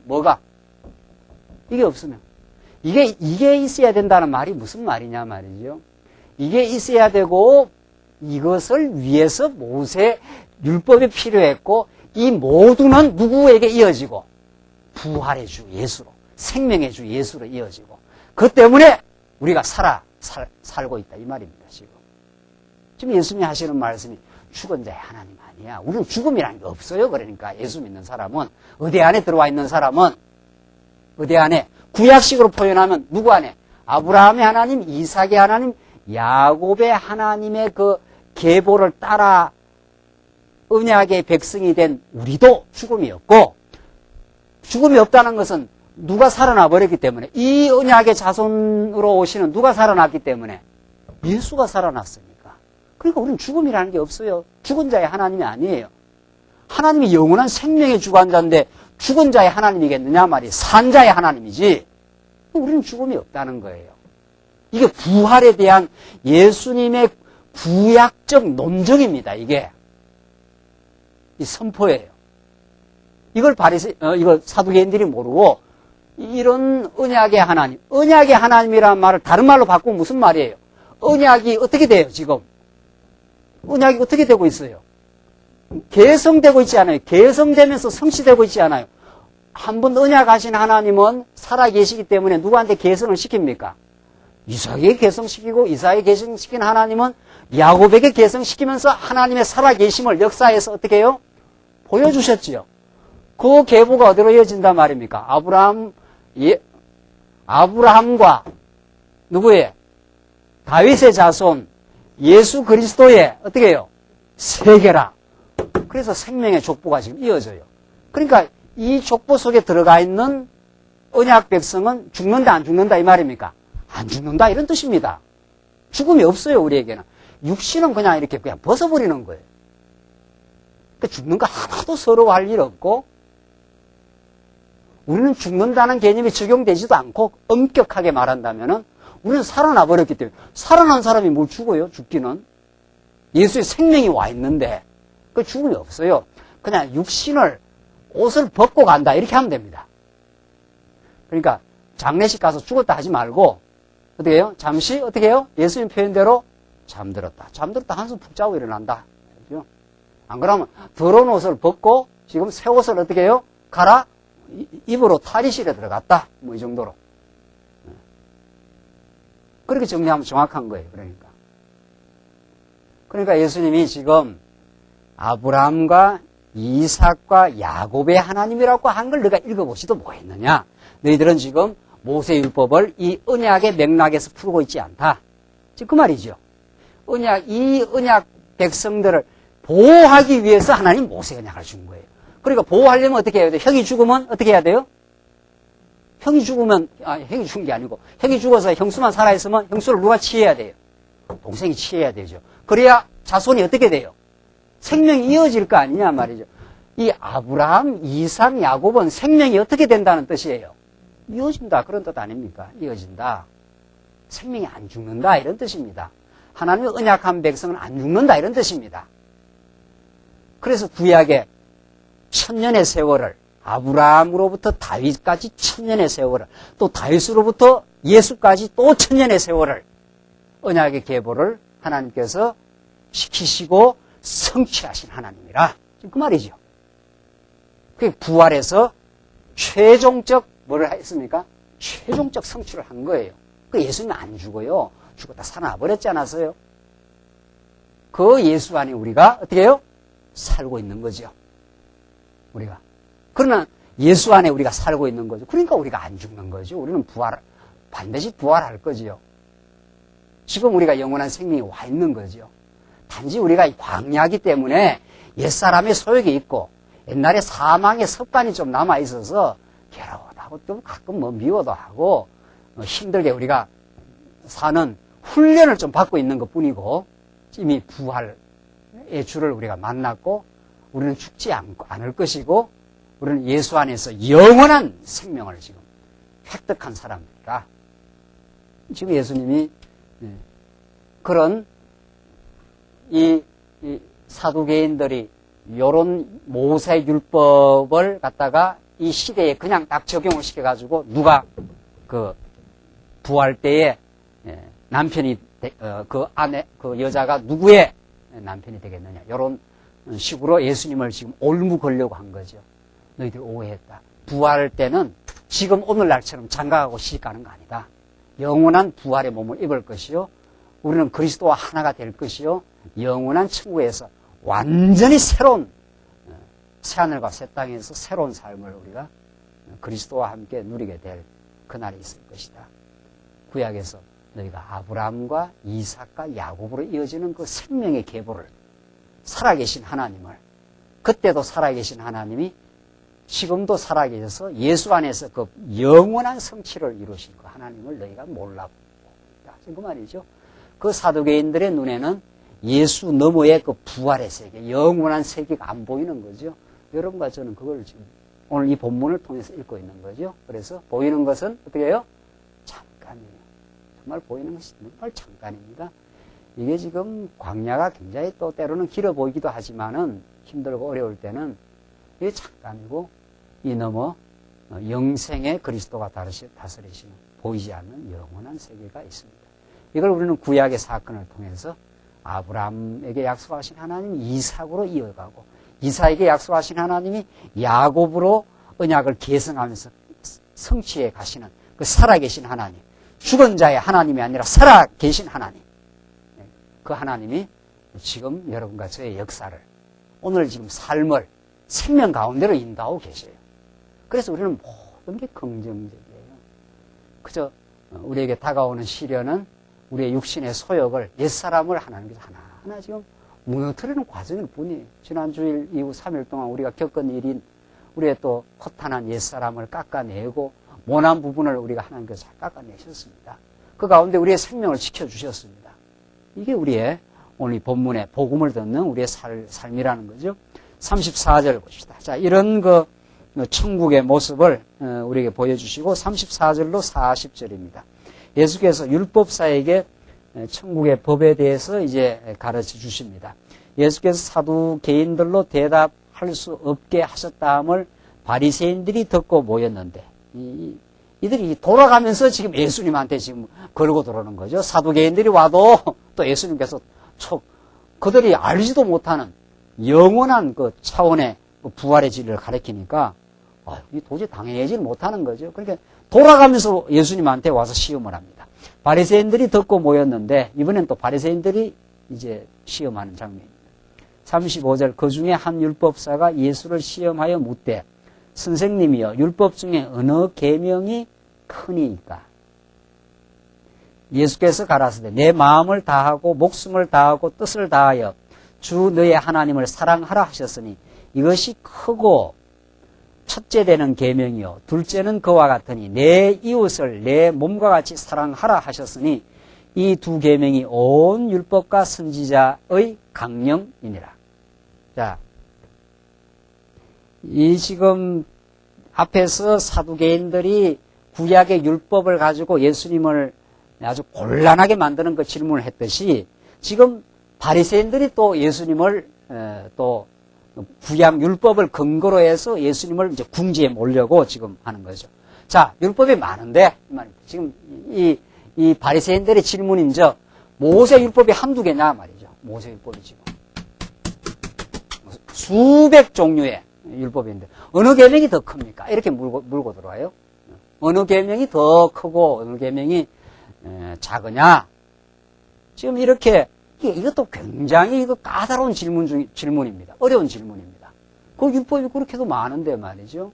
이게 없으면. 이게 있어야 된다는 말이 무슨 말이냐 말이죠. 이게 있어야 되고 이것을 위해서 모세 율법이 필요했고 이 모두는 누구에게 이어지고 부활의 주 예수로 생명의 주 예수로 이어지고 그 때문에 우리가 살고 있다 이 말입니다. 지금 예수님이 하시는 말씀이 죽은 자의 하나님 아니야. 우리는 죽음이라는 게 없어요. 그러니까 예수 믿는 사람은 의대 안에 들어와 있는 사람은 의대 안에 구약식으로 표현하면 누구 안에? 아브라함의 하나님, 이삭의 하나님, 야곱의 하나님의 그 계보를 따라 언약의 백성이 된 우리도 죽음이 없고, 죽음이 없다는 것은 누가 살아나 버렸기 때문에, 이 언약의 자손으로 오시는 누가 살아났기 때문에 예수가 살아났으니까. 그러니까 우리는 죽음이라는 게 없어요. 죽은 자의 하나님이 아니에요. 하나님이 영원한 생명의 주관자인데 죽은 자의 하나님이겠느냐 말이에요. 산 자의 하나님이지. 우리는 죽음이 없다는 거예요. 이게 부활에 대한 예수님의 구약적 논증입니다. 이게 이 선포예요. 이걸 이걸 사두개인들이 모르고 이런 언약의 하나님, 언약의 하나님이라는 말을 다른 말로 바꾸면 무슨 말이에요? 언약이 어떻게 돼요, 지금? 언약이 어떻게 되고 있어요? 개성되고 있지 않아요. 개성되면서 성취되고 있지 않아요. 한번 언약하신 하나님은 살아계시기 때문에 누구한테 개성을 시킵니까? 이삭에게 개성시키고, 이삭에게 개성시킨 하나님은 야곱에게 개성시키면서 하나님의 살아계심을 역사에서 어떻게 해요? 보여주셨지요. 그 계보가 어디로 이어진단 말입니까? 아브라함과 누구의? 다윗의 자손 예수 그리스도의 어떻게 해요? 세계라. 그래서 생명의 족보가 지금 이어져요. 그러니까 이 족보 속에 들어가 있는 언약 백성은 죽는다 안 죽는다 이 말입니까? 안 죽는다 이런 뜻입니다. 죽음이 없어요 우리에게는. 육신은 그냥 이렇게 그냥 벗어버리는 거예요. 그러니까 죽는 거 하나도 서러워할 일 없고, 우리는 죽는다는 개념이 적용되지도 않고, 엄격하게 말한다면은 우리는 살아나 버렸기 때문에, 살아난 사람이 뭘 죽어요? 죽기는. 예수의 생명이 와 있는데 그 죽음이 없어요. 그냥 육신을 옷을 벗고 간다 이렇게 하면 됩니다. 그러니까 장례식 가서 죽었다 하지 말고 어떻게 해요? 잠시 어떻게 해요? 예수님 표현대로 잠들었다. 잠들었다 한숨 푹 자고 일어난다. 그렇죠? 안 그러면 더러운 옷을 벗고 지금 새 옷을 어떻게 해요? 갈아 입으로 탈의실에 들어갔다. 뭐 이 정도로. 그렇게 정리하면 정확한 거예요. 그러니까 예수님이 지금 아브라함과 이삭과 야곱의 하나님이라고 한 걸 너희가 읽어보시도 뭐했느냐. 너희들은 지금 모세율법을 이 언약의 맥락에서 풀고 있지 않다. 지금 그 말이죠. 이 언약 백성들을 보호하기 위해서 하나님 모세 언약을 준 거예요. 그러니까 보호하려면 어떻게 해야 돼요? 형이 죽으면 어떻게 해야 돼요? 형이 죽으면, 형이 죽은 게 아니고, 형이 죽어서 형수만 살아있으면 형수를 누가 취해야 돼요? 동생이 취해야 되죠. 그래야 자손이 어떻게 돼요? 생명이 이어질 거 아니냐 말이죠. 이 아브라함, 이삭, 야곱은 생명이 어떻게 된다는 뜻이에요? 이어진다. 그런 뜻 아닙니까? 이어진다. 생명이 안 죽는다. 이런 뜻입니다. 하나님의 언약한 백성은 안 죽는다. 이런 뜻입니다. 그래서 구약의 1000년의 세월을 아브라함으로부터 다윗까지 1000년의 세월을 또 다윗으로부터 예수까지 또 1000년의 세월을 언약의 계보를 하나님께서 시키시고 성취하신 하나님이라. 지금 그 말이죠. 그 부활에서 최종적 뭐를 했습니까? 최종적 성취를 한 거예요. 그 예수님은 안 죽어요. 죽었다 살아나버렸지 않았어요? 그 예수 안에 우리가 어떻게 해요? 살고 있는 거죠. 우리가. 그러나 예수 안에 우리가 살고 있는 거죠. 그러니까 우리가 안 죽는 거죠. 우리는 반드시 부활할 거지요. 지금 우리가 영원한 생명이 와 있는 거죠. 단지 우리가 광야이기 때문에 옛사람의 소욕이 있고 옛날에 사망의 습관이 좀 남아 있어서 괴로워도 하고 또 가끔 미워도 하고 힘들게 우리가 사는 훈련을 좀 받고 있는 것 뿐이고, 이미 부활의 주를 우리가 만났고 우리는 죽지 않을 것이고 우리는 예수 안에서 영원한 생명을 지금 획득한 사람들이라. 지금 예수님이 그런 이 사두개인들이 요런 모세율법을 갖다가 이 시대에 그냥 딱 적용을 시켜가지고 누가 그 부활 때에 남편이 그 여자가 누구의 남편이 되겠느냐, 요런 식으로 예수님을 지금 올무 걸려고 한 거죠. 너희들 오해했다. 부활 때는 지금 오늘날처럼 장가가고 시집가는 거 아니다. 영원한 부활의 몸을 입을 것이요, 우리는 그리스도와 하나가 될 것이요, 영원한 천국에서 완전히 새로운 새하늘과 새 땅에서 새로운 삶을 우리가 그리스도와 함께 누리게 될 그날이 있을 것이다. 구약에서 너희가 아브라함과 이삭과 야곱으로 이어지는 그 생명의 계보를, 살아계신 하나님을, 그때도 살아계신 하나님이 지금도 살아계셔서 예수 안에서 그 영원한 성취를 이루신 그 하나님을 너희가 몰라보고, 그 말이죠. 그 사두개인들의 눈에는 예수 너머의 그 부활의 세계, 영원한 세계가 안 보이는 거죠. 여러분과 저는 그걸 지금 오늘 이 본문을 통해서 읽고 있는 거죠. 그래서 보이는 것은 어떻게 해요? 잠깐이에요. 정말 보이는 것이 정말 잠깐입니다. 이게 지금 광야가 굉장히 또 때로는 길어 보이기도 하지만은 힘들고 어려울 때는 이게 잠깐이고 이 너머 영생의 그리스도가 다스리시는 보이지 않는 영원한 세계가 있습니다. 이걸 우리는 구약의 사건을 통해서 아브라함에게 약속하신 하나님이 이삭으로 이어가고 이삭에게 약속하신 하나님이 야곱으로 언약을 계승하면서 성취해 가시는 그 살아계신 하나님, 죽은 자의 하나님이 아니라 살아계신 하나님, 그 하나님이 지금 여러분과 저의 역사를, 오늘 지금 삶을 생명 가운데로 인도하고 계셔요. 그래서 우리는 모든 게 긍정적이에요. 그저 우리에게 다가오는 시련은 우리의 육신의 소욕을, 옛사람을 하나님께서 하나하나 지금 무너뜨리는 과정일 뿐이에요. 지난 주일 이후 3일 동안 우리가 겪은 일인 우리의 또 허탄한 옛사람을 깎아내고 모난 부분을 우리가 하나님께서 잘 깎아내셨습니다. 그 가운데 우리의 생명을 지켜주셨습니다. 이게 우리의 오늘 이 본문의 복음을 듣는 우리의 삶이라는 거죠. 34절 봅시다. 자, 이런 그 천국의 모습을 우리에게 보여주시고 34절로 40절입니다. 예수께서 율법사에게 천국의 법에 대해서 이제 가르쳐 주십니다. 예수께서 사두개인들로 대답할 수 없게 하셨다함을 바리새인들이 듣고 모였는데, 이들이 돌아가면서 지금 예수님한테 지금 걸고 들어오는 거죠. 사두개인들이 와도 또 예수님께서 그들이 알지도 못하는 영원한 그 차원의 부활의 진리를 가르치니까 이 도저히 당해내지 못하는 거죠. 그러니까 돌아가면서 예수님한테 와서 시험을 합니다. 바리새인들이 듣고 모였는데 이번엔 또 바리새인들이 이제 시험하는 장면입니다. 35절, 그 중에 한 율법사가 예수를 시험하여 묻되 선생님이여 율법 중에 어느 계명이 크니이까? 예수께서 가라사대 내 마음을 다하고 목숨을 다하고 뜻을 다하여 주 너의 하나님을 사랑하라 하셨으니 이것이 크고 첫째 되는 계명이요 둘째는 그와 같으니 내 이웃을 내 몸과 같이 사랑하라 하셨으니 이 두 계명이 온 율법과 선지자의 강령이니라. 자, 이 지금 앞에서 사두개인들이 구약의 율법을 가지고 예수님을 아주 곤란하게 만드는 그 질문을 했듯이 지금 바리새인들이 또 예수님을 또 구약 율법을 근거로 해서 예수님을 이제 궁지에 몰려고 지금 하는 거죠. 자, 율법이 많은데 지금 이 바리새인들의 질문인 모세 율법이 한두 개냐 말이죠. 모세 율법이 지금 수백 종류의 율법인데 어느 계명이 더 큽니까? 이렇게 물고 들어와요. 어느 계명이 더 크고 어느 계명이 작으냐? 지금 이렇게 이것도 굉장히 까다로운 질문입니다. 어려운 질문입니다. 그 율법이 그렇게도 많은데 말이죠.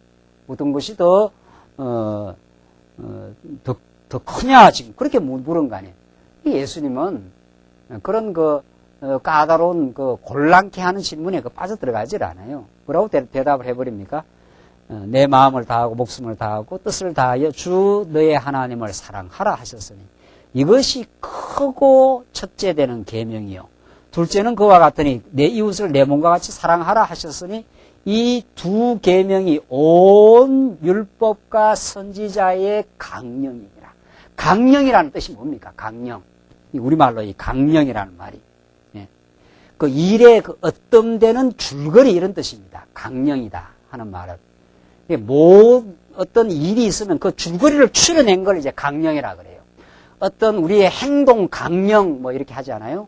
어떤 것이 더 크냐, 지금. 그렇게 물은 거 아니에요. 예수님은 그런 까다로운 곤란케 하는 질문에 빠져들어가질 않아요. 뭐라고 대답을 해버립니까? 내 마음을 다하고 목숨을 다하고 뜻을 다하여 주 너의 하나님을 사랑하라 하셨으니 이것이 크고 첫째 되는 계명이요 둘째는 그와 같으니 내 이웃을 내 몸과 같이 사랑하라 하셨으니 이 두 계명이 온 율법과 선지자의 강령이니라. 강령이라는 뜻이 뭡니까? 강령. 우리말로 이 강령이라는 말이 그 일의 어떤 줄거리 이런 뜻입니다. 강령이다 하는 말은 어떤 일이 있으면 그 줄거리를 추려낸 걸 이제 강령이라 그래요. 어떤 우리의 행동 강령 이렇게 하지 않아요?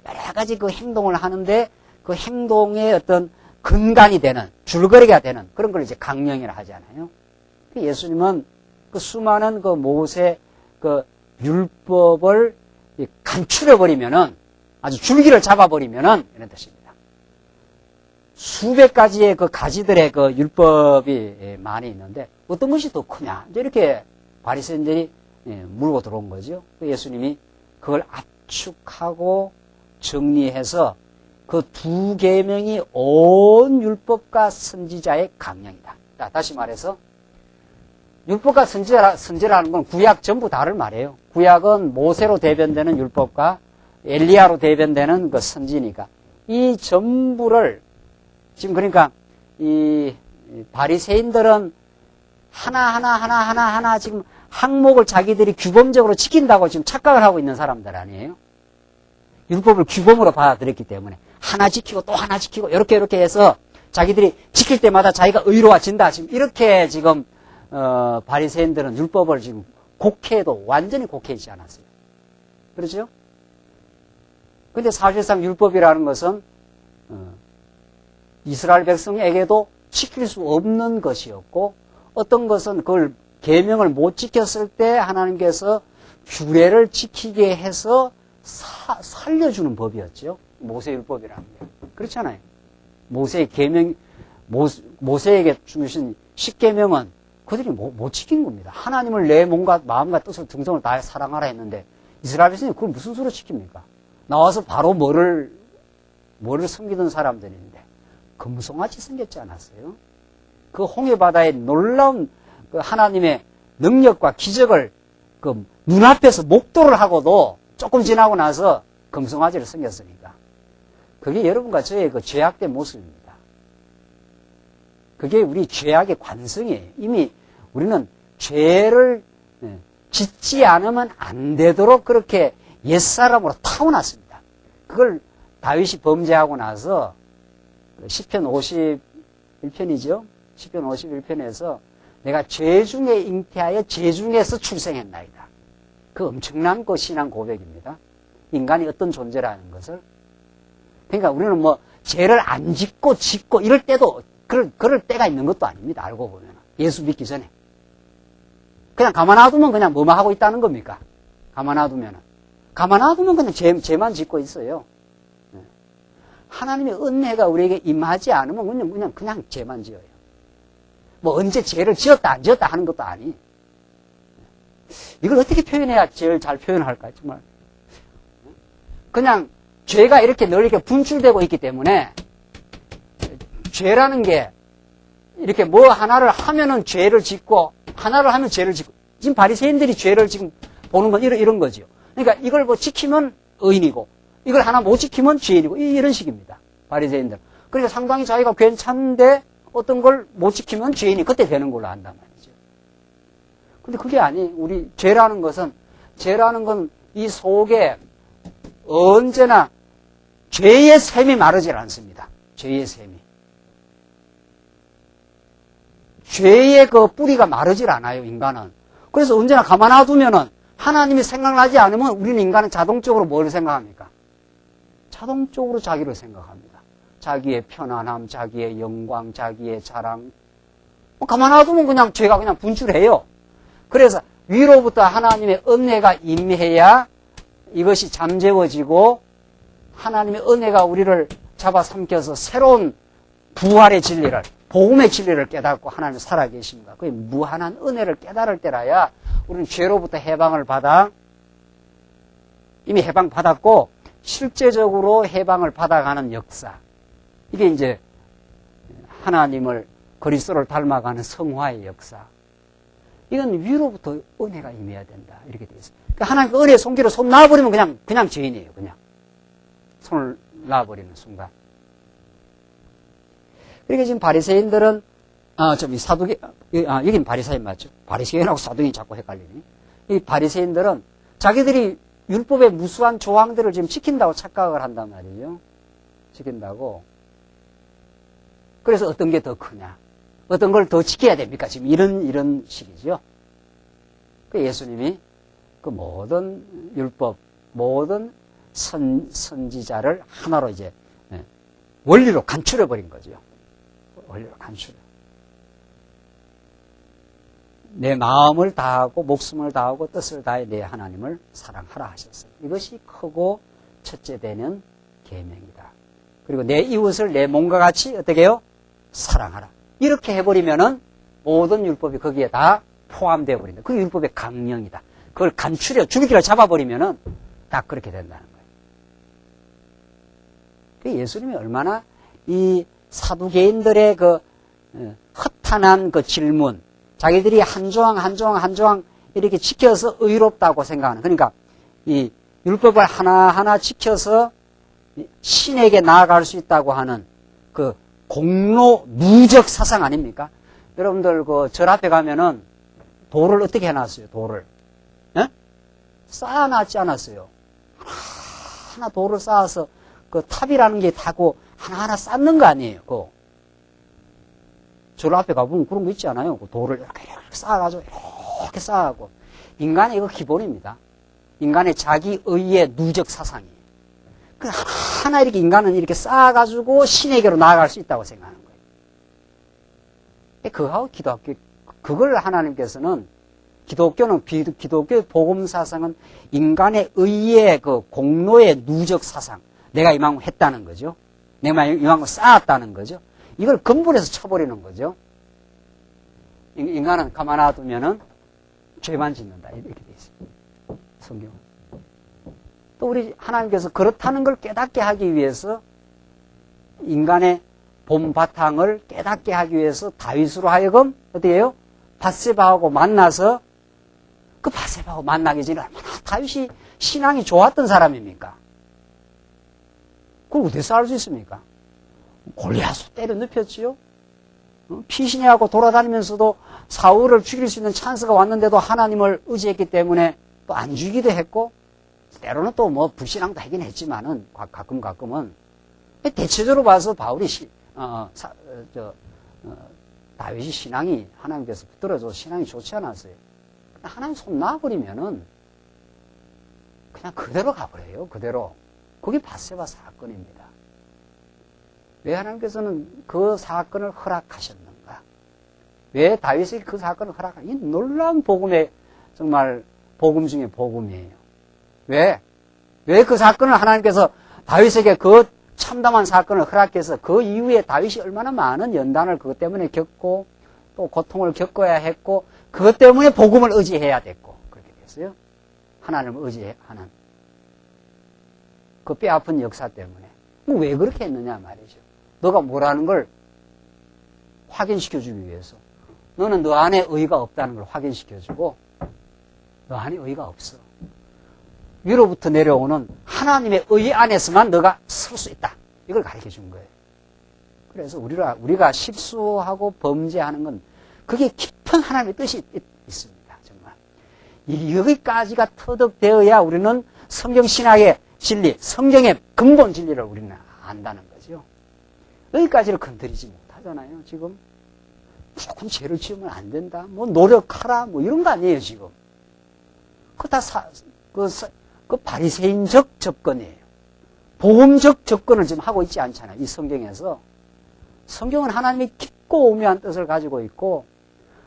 여러 가지 그 행동을 하는데 그 행동의 어떤 근간이 되는 줄거리가 되는 그런 걸 이제 강령이라 하지 않아요? 예수님은 그 수많은 그 모세 그 율법을 간추려 버리면은 아주 줄기를 잡아 버리면은 이런 뜻입니다. 수백 가지의 그 가지들의 그 율법이 많이 있는데 어떤 것이 더 크냐? 이렇게 바리새인들이 물고 들어온 거죠. 예수님이 그걸 압축하고 정리해서 그 두 계명이 온 율법과 선지자의 강령이다. 다시 말해서 율법과 선지자라는 건 구약 전부 다를 말이에요. 구약은 모세로 대변되는 율법과 엘리야로 대변되는 그 선지니까 이 전부를 지금 그러니까 이 바리새인들은 하나 지금 항목을 자기들이 규범적으로 지킨다고 지금 착각을 하고 있는 사람들 아니에요? 율법을 규범으로 받아들였기 때문에 하나 지키고 또 하나 지키고 이렇게 해서 자기들이 지킬 때마다 자기가 의로워진다. 지금 이렇게 지금 바리새인들은 율법을 지금 곡해도 완전히 곡해지지 않았어요. 그렇죠? 근데 사실상 율법이라는 것은 이스라엘 백성에게도 지킬 수 없는 것이었고 어떤 것은 그걸 계명을 못 지켰을 때 하나님께서 규례를 지키게 해서 살려주는 법이었죠. 모세율법이라는 게. 그렇잖아요. 모세의 계명, 모세에게 주신 10계명은 그들이 못 지킨 겁니다. 하나님을 내 몸과 마음과 뜻을 등성을 다해 사랑하라 했는데 이스라엘 백성이 그걸 무슨 수로 지킵니까? 나와서 바로 뭐를 섬기던 사람들인데 금송아지 생겼지 않았어요? 그 홍해바다의 놀라운 그 하나님의 능력과 기적을 그 눈앞에서 목도를 하고도 조금 지나고 나서 금송아지를 섬겼으니까. 그게 여러분과 저의 그 죄악된 모습입니다. 그게 우리 죄악의 관성이에요. 이미 우리는 죄를 짓지 않으면 안 되도록 그렇게 옛사람으로 타고났습니다. 그걸 다윗이 범죄하고 나서 시편 51편이죠. 시편 51편에서 내가 죄 중에 잉태하여 죄 중에서 출생했나이다. 그 엄청난 그 신앙 고백입니다. 인간이 어떤 존재라는 것을. 그러니까 우리는 뭐 죄를 안 짓고 이럴 때도 그럴 때가 있는 것도 아닙니다. 알고 보면. 예수 믿기 전에. 그냥 가만 놔두면 그냥 뭐만 하고 있다는 겁니까? 가만 놔두면 그냥 죄만 짓고 있어요. 하나님의 은혜가 우리에게 임하지 않으면 그냥 죄만 지어요. 뭐 언제 죄를 지었다 안 지었다 하는 것도 아니. 이걸 어떻게 표현해야 제일 잘 표현할까 정말. 그냥 죄가 이렇게 늘 이렇게 분출되고 있기 때문에 죄라는 게 이렇게 뭐 하나를 하면은 죄를 짓고 하나를 하면 죄를 짓고 지금 바리새인들이 죄를 지금 보는 건 이런 거죠. 그러니까 이걸 뭐 지키면 의인이고 이걸 하나 못 지키면 죄인이고 이런 식입니다. 바리새인들. 그러니까 상당히 자기가 괜찮은데 어떤 걸 못 지키면 죄인이 그때 되는 걸로 안단 말이죠. 근데 그게 아니. 우리 죄라는 건 이 속에 언제나 죄의 샘이 마르질 않습니다. 죄의 샘이. 죄의 그 뿌리가 마르질 않아요, 인간은. 그래서 언제나 가만 놔두면은 하나님이 생각나지 않으면 우리는 인간은 자동적으로 뭘 생각합니까? 자동적으로 자기를 생각합니다. 자기의 편안함, 자기의 영광, 자기의 자랑. 가만 놔두면 그냥 죄가 그냥 분출해요. 그래서 위로부터 하나님의 은혜가 임해야 이것이 잠재워지고 하나님의 은혜가 우리를 잡아삼켜서 새로운 부활의 진리를, 복음의 진리를 깨닫고 하나님 살아계십니다. 그 무한한 은혜를 깨달을 때라야 우리는 죄로부터 해방을 받아 이미 해방받았고 실제적으로 해방을 받아가는 역사. 이게 이제 하나님을 그리스도를 닮아가는 성화의 역사. 이건 위로부터 은혜가 임해야 된다. 이렇게 되어 있어요. 그러니까 하나님 그 은혜의 손길을 손 놔버리면 그냥 죄인이에요. 그냥. 손을 놔버리는 순간. 그러니까 지금 바리새인들은, 여긴 바리새인 맞죠? 바리새인하고 사두개인 자꾸 헷갈리네. 이 바리새인들은 자기들이 율법의 무수한 조항들을 지금 지킨다고 착각을 한단 말이죠. 지킨다고. 그래서 어떤 게 더 크냐? 어떤 걸 더 지켜야 됩니까? 지금 이런 식이죠. 그 예수님이 그 모든 율법, 모든 선지자를 하나로 이제 원리로 간추려버린 거죠. 원리로 간추려. 내 마음을 다하고 목숨을 다하고 뜻을 다해 내 하나님을 사랑하라 하셨어요. 이것이 크고 첫째 되는 계명이다. 그리고 내 이웃을 내 몸과 같이 어떻게 해요? 사랑하라. 이렇게 해버리면은 모든 율법이 거기에 다 포함되어 버린다. 그게 율법의 강령이다. 그걸 간추려 줄기를 잡아버리면은 딱 그렇게 된다는 거예요. 예수님이 얼마나 이 사두개인들의 그 허탄한 그 질문, 자기들이 한 조항 이렇게 지켜서 의롭다고 생각하는, 그러니까 이 율법을 하나하나 지켜서 신에게 나아갈 수 있다고 하는 그 공로 누적 사상 아닙니까? 여러분들 그 절 앞에 가면은 돌을 어떻게 해놨어요? 돌을 쌓아놨지 않았어요? 하나 돌을 쌓아서 그 탑이라는 게 타고 하나하나 쌓는 거 아니에요? 절 앞에 가보면 그런 거 있지 않아요? 그 돌을 이렇게 쌓아가지고 이렇게 쌓아가고. 인간의 이거 기본입니다. 인간의 자기의의 누적 사상이에요. 그 하나 이렇게 인간은 이렇게 쌓아가지고 신에게로 나아갈 수 있다고 생각하는 거예요. 그거하고 기독교, 그걸 하나님께서는, 기독교의 복음 사상은 인간의 의의 그 공로의 누적 사상, 내가 이만큼 했다는 거죠. 내가 이만큼 쌓았다는 거죠. 이걸 근본에서 쳐버리는 거죠. 인간은 가만 놔두면은 죄만 짓는다, 이렇게 돼 있어요. 성경은. 또 우리 하나님께서 그렇다는 걸 깨닫게 하기 위해서 인간의 본 바탕을 깨닫게 하기 위해서 다윗으로 하여금 어떻게 해요? 밧세바하고 만나서, 그 밧세바하고 만나기 전에 얼마나 다윗이 신앙이 좋았던 사람입니까? 그걸 어디서 알 수 있습니까? 골리앗으로 때려 눕혔지요. 피신이하고 돌아다니면서도 사울을 죽일 수 있는 찬스가 왔는데도 하나님을 의지했기 때문에 또 안 죽이기도 했고, 때로는 또 뭐 불신앙도 하긴 했지만은 가끔은 대체적으로 봐서 바울이 다윗이 신앙이 하나님께서 붙들어줘서 신앙이 좋지 않았어요. 하나님 손 놔버리면은 그냥 그대로 가버려요. 그대로. 그게 밧세바 사건입니다. 왜 하나님께서는 그 사건을 허락하셨는가? 왜 다윗이 그 사건을 허락하셨는가? 이 놀라운 복음의 정말 복음 중에 복음이에요. 왜 그 사건을 하나님께서 다윗에게 그 참담한 사건을 허락해서 그 이후에 다윗이 얼마나 많은 연단을 그것 때문에 겪고 또 고통을 겪어야 했고 그것 때문에 복음을 의지해야 됐고 그렇게 됐어요. 하나님을 의지하는 그 뼈아픈 역사 때문에. 왜 그렇게 했느냐 말이죠. 너가 뭐라는 걸 확인시켜주기 위해서. 너는 너 안에 의가 없다는 걸 확인시켜주고 너 안에 의가 없어. 위로부터 내려오는 하나님의 의 안에서만 너가 설 수 있다. 이걸 가르쳐 준 거예요. 그래서 우리가 실수하고 범죄하는 건 그게 깊은 하나님의 뜻이 있습니다. 정말. 여기까지가 터득되어야 우리는 성경신학의 진리, 성경의 근본 진리를 우리는 안다는 거죠. 여기까지를 건드리지 못하잖아요, 지금. 조금 죄를 지으면 안 된다. 뭐 노력하라. 뭐 이런 거 아니에요, 지금. 그거 다 그 바리새인적 접근이에요. 복음적 접근을 지금 하고 있지 않잖아요. 이 성경에서. 성경은 하나님의 깊고 오묘한 뜻을 가지고 있고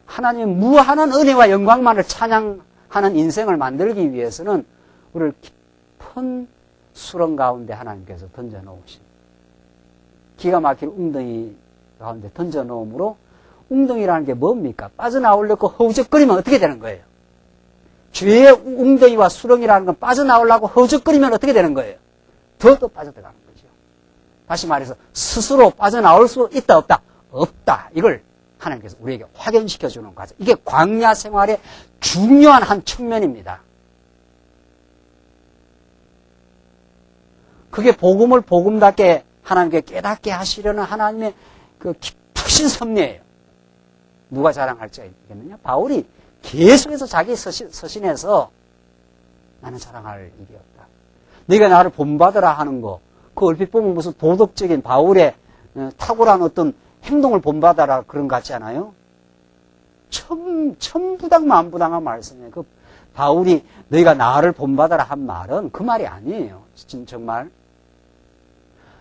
하나님의 무한한 은혜와 영광만을 찬양하는 인생을 만들기 위해서는 우리를 깊은 수렁 가운데 하나님께서 던져놓으신 기가 막힌 웅덩이 가운데 던져놓음으로 웅덩이라는 게 뭡니까? 빠져나오려고 허우적거리면 어떻게 되는 거예요? 죄의 웅덩이와 수렁이라는 건 빠져나오려고 허우적거리면 어떻게 되는 거예요? 더 빠져들어가는 거죠. 다시 말해서 스스로 빠져나올 수 있다 없다? 없다. 이걸 하나님께서 우리에게 확인시켜주는 과정. 이게 광야 생활의 중요한 한 측면입니다. 그게 복음을 복음답게 하나님께 깨닫게 하시려는 하나님의 그 깊으신 섭리예요. 누가 자랑할 자가 있겠느냐? 바울이 계속해서 자기 서신에서 나는 자랑할 일이 없다. 네가 나를 본받으라 하는 거, 그 얼핏 보면 무슨 도덕적인 바울의 탁월한 어떤 행동을 본받아라 그런 것 같지 않아요? 천부당 만부당한 말씀이에요. 그 바울이 너희가 나를 본받아라 한 말은 그 말이 아니에요. 정말.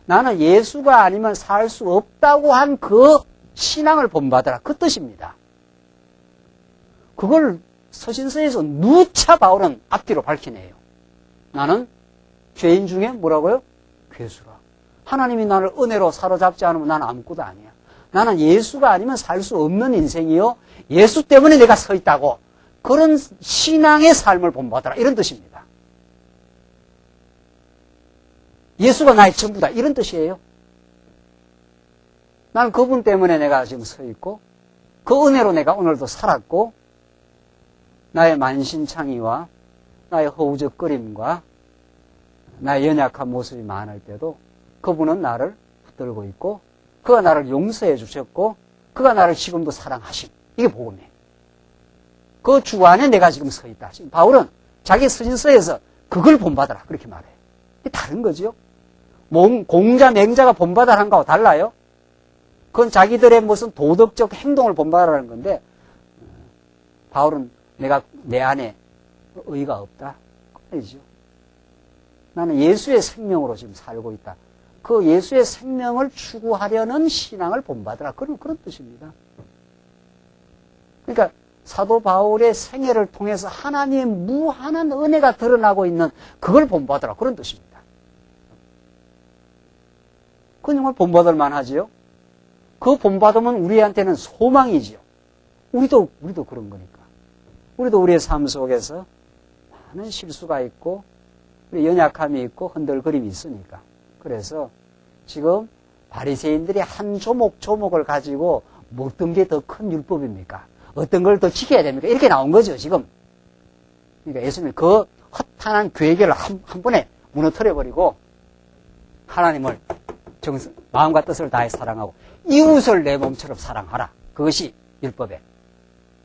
나는 예수가 아니면 살 수 없다고 한 그 신앙을 본받아라. 그 뜻입니다. 그걸 서신서에서 누차 바울은 앞뒤로 밝히네요. 나는 죄인 중에 뭐라고요? 괴수라. 하나님이 나를 은혜로 사로잡지 않으면 나는 아무것도 아니야. 나는 예수가 아니면 살 수 없는 인생이요. 예수 때문에 내가 서 있다고. 그런 신앙의 삶을 본받아라. 이런 뜻입니다. 예수가 나의 전부다. 이런 뜻이에요. 나는 그분 때문에 내가 지금 서 있고, 그 은혜로 내가 오늘도 살았고, 나의 만신창이와 나의 허우적거림과 나의 연약한 모습이 많을 때도 그분은 나를 붙들고 있고, 그가 나를 용서해 주셨고, 그가 나를 지금도 사랑하심. 이게 복음이에요. 그 주 안에 내가 지금 서 있다. 지금 바울은 자기 서신서에서 그걸 본받아라. 그렇게 말해요. 이게 다른 거죠. 공자, 맹자가 본받아라는 거하고 달라요. 그건 자기들의 무슨 도덕적 행동을 본받아라는 건데, 바울은 내가 내 안에 의가 없다. 그러죠. 나는 예수의 생명으로 지금 살고 있다. 그 예수의 생명을 추구하려는 신앙을 본받아라. 그런 뜻입니다. 그러니까 사도 바울의 생애를 통해서 하나님의 무한한 은혜가 드러나고 있는 그걸 본받아라. 그런 뜻입니다. 그건 정말 본받을 만하지요. 그 본받으면 우리한테는 소망이지요. 우리도 그런 거니까. 우리도 우리의 삶 속에서 많은 실수가 있고 우리 연약함이 있고 흔들거림이 있으니까. 그래서 지금 바리새인들이 한 조목조목을 가지고 어떤 게 더 큰 율법입니까? 어떤 걸 더 지켜야 됩니까? 이렇게 나온 거죠, 지금. 그러니까 예수님이 그 허탄한 괴계를 한 번에 무너뜨려버리고 하나님을 마음과 뜻을 다해 사랑하고 이웃을 내 몸처럼 사랑하라. 그것이 율법의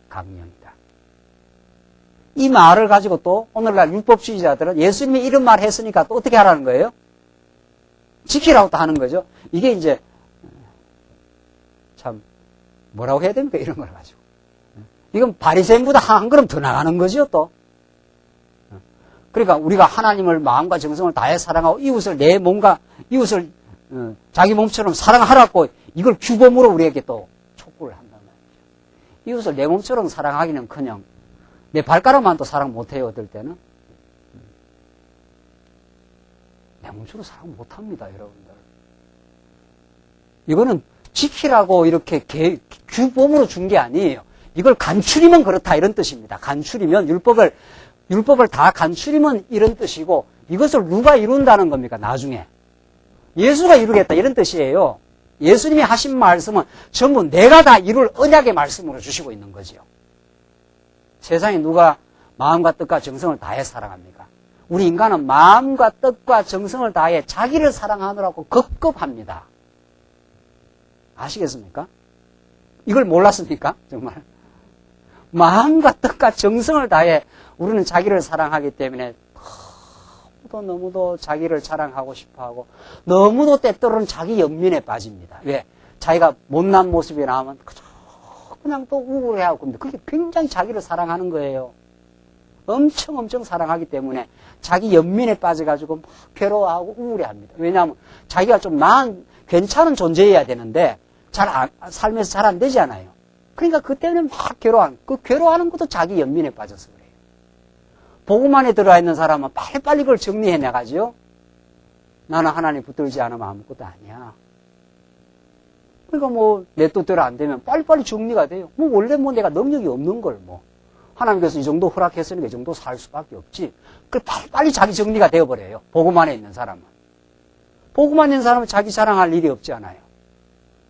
강령이다. 이 말을 가지고 또 오늘날 율법주의자들은 예수님이 이런 말 했으니까 또 어떻게 하라는 거예요? 지키라고 또 하는 거죠. 이게 이제 참 뭐라고 해야 됩니까? 이런 걸 가지고. 이건 바리새인보다 한 걸음 더 나가는 거죠, 또. 그러니까 우리가 하나님을 마음과 정성을 다해 사랑하고 이웃을 내 몸과 이웃을 자기 몸처럼 사랑하라고 이걸 규범으로 우리에게 또 촉구를 한단 말이죠. 이웃을 내 몸처럼 사랑하기는커녕 내 발가락만도 사랑 못해요, 어떨 때는. 내 몸처럼 사랑 못합니다, 여러분들. 이거는 지키라고 이렇게 규범으로 준 게 아니에요. 이걸 간추리면 그렇다, 이런 뜻입니다. 간추리면 율법을 다 간추리면 이런 뜻이고, 이것을 누가 이룬다는 겁니까, 나중에? 예수가 이루겠다, 이런 뜻이에요. 예수님이 하신 말씀은 전부 내가 다 이룰 언약의 말씀으로 주시고 있는 거죠. 세상에 누가 마음과 뜻과 정성을 다해 사랑합니까? 우리 인간은 마음과 뜻과 정성을 다해 자기를 사랑하느라고 급급합니다. 아시겠습니까? 이걸 몰랐습니까? 정말. 마음과 뜻과 정성을 다해 우리는 자기를 사랑하기 때문에 너무도 자기를 자랑하고 싶어하고 너무도 때때로는 자기 연민에 빠집니다. 왜? 자기가 못난 모습이 나오면 그냥 또 우울해하고 근데 그게 굉장히 자기를 사랑하는 거예요. 엄청 사랑하기 때문에 자기 연민에 빠져가지고 막 괴로워하고 우울해합니다. 왜냐하면 자기가 좀 괜찮은 존재여야 되는데 삶에서 잘 안 되잖아요. 그러니까 그 때문에 막 괴로워하는 것도 자기 연민에 빠져서 그래요. 복음 안에 들어와 있는 사람은 빨리빨리 그걸 정리해내가지고 나는 하나님 붙들지 않으면 아무것도 아니야. 그러니까 내 뜻대로 안 되면 빨리빨리 정리가 돼요. 원래 내가 능력이 없는 걸 하나님께서 이 정도 허락했으니까 이 정도 살 수밖에 없지. 그 빨리 자기 정리가 되어버려요. 복음 안에 있는 사람은. 복음 안에 있는 사람은 자기 자랑할 일이 없지 않아요.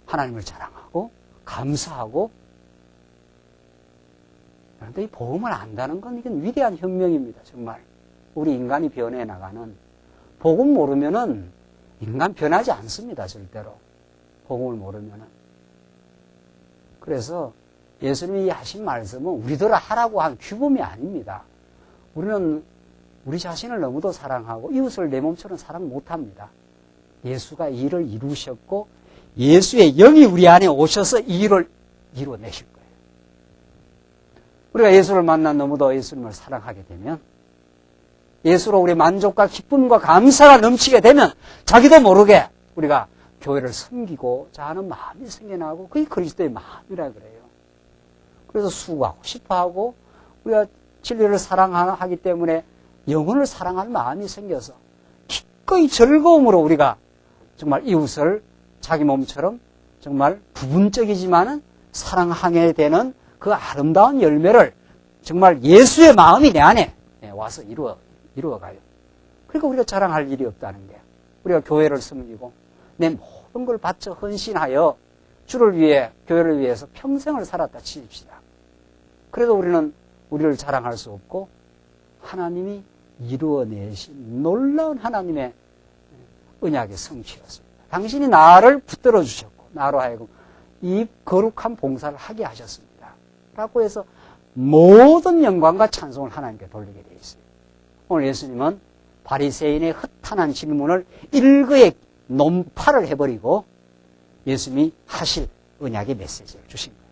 하나님을 자랑하고 감사하고. 그런데 이 복음을 안다는 건 이건 위대한 혁명입니다. 정말 우리 인간이 변해 나가는. 복음 모르면은 인간 변하지 않습니다. 절대로. 복음을 모르면은. 그래서 예수님이 하신 말씀은 우리들을 하라고 한 규범이 아닙니다. 우리는 우리 자신을 너무도 사랑하고 이웃을 내 몸처럼 사랑 못합니다. 예수가 이 일을 이루셨고 예수의 영이 우리 안에 오셔서 이 일을 이루어내실 거예요. 우리가 예수를 만나 너무도 예수님을 사랑하게 되면 예수로 우리 만족과 기쁨과 감사가 넘치게 되면 자기도 모르게 우리가 교회를 섬기고자 하는 마음이 생겨나고 그게 그리스도의 마음이라 그래요. 그래서 수고하고 싶어하고 우리가 진리를 사랑하기 때문에 영혼을 사랑할 마음이 생겨서 기꺼이 즐거움으로 우리가 정말 이웃을 자기 몸처럼 정말 부분적이지만은 사랑하게 되는 그 아름다운 열매를 정말 예수의 마음이 내 안에 와서 이루어가요. 그러니까 우리가 자랑할 일이 없다는 거예요. 우리가 교회를 섬기고 내 모든 걸 바쳐 헌신하여 주를 위해, 교회를 위해서 평생을 살았다 치십시다. 그래도 우리는 우리를 자랑할 수 없고 하나님이 이루어내신 놀라운 하나님의 언약의 성취였습니다. 당신이 나를 붙들어 주셨고 나로 하여금 이 거룩한 봉사를 하게 하셨습니다. 라고 해서 모든 영광과 찬송을 하나님께 돌리게 되어 있어요. 오늘 예수님은 바리새인의 허탄한 질문을 일거에 논파를 해버리고 예수님이 하실 언약의 메시지를 주신 거예요.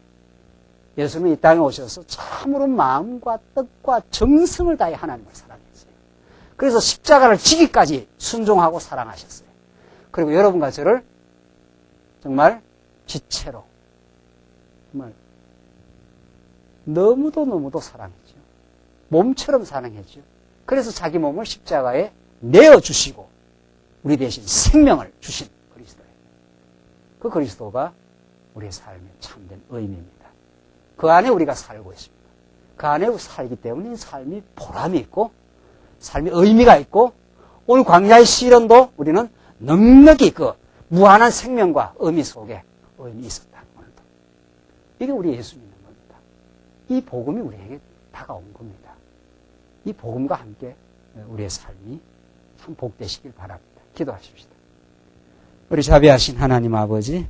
예수님은 이 땅에 오셔서 참으로 마음과 뜻과 정성을 다해 하나님을 사랑했어요. 그래서 십자가를 지기까지 순종하고 사랑하셨어요. 그리고 여러분과 저를 정말 지체로 정말 너무도 사랑했죠. 몸처럼 사랑했죠. 그래서 자기 몸을 십자가에 내어주시고 우리 대신 생명을 주신 그리스도예요. 그 그리스도가 우리의 삶의 참된 의미입니다. 그 안에 우리가 살고 있습니다. 그 안에 살기 때문에 삶이 보람이 있고 삶이 의미가 있고 오늘 광야의 시련도 우리는 넉넉히 그 무한한 생명과 의미 속에 의미 있었다는 겁니다. 이게 우리 예수 믿는 겁니다. 이 복음이 우리에게 다가온 겁니다. 이 복음과 함께 우리의 삶이 참 복되시길 바랍니다. 기도하십시다. 우리 자비하신 하나님 아버지,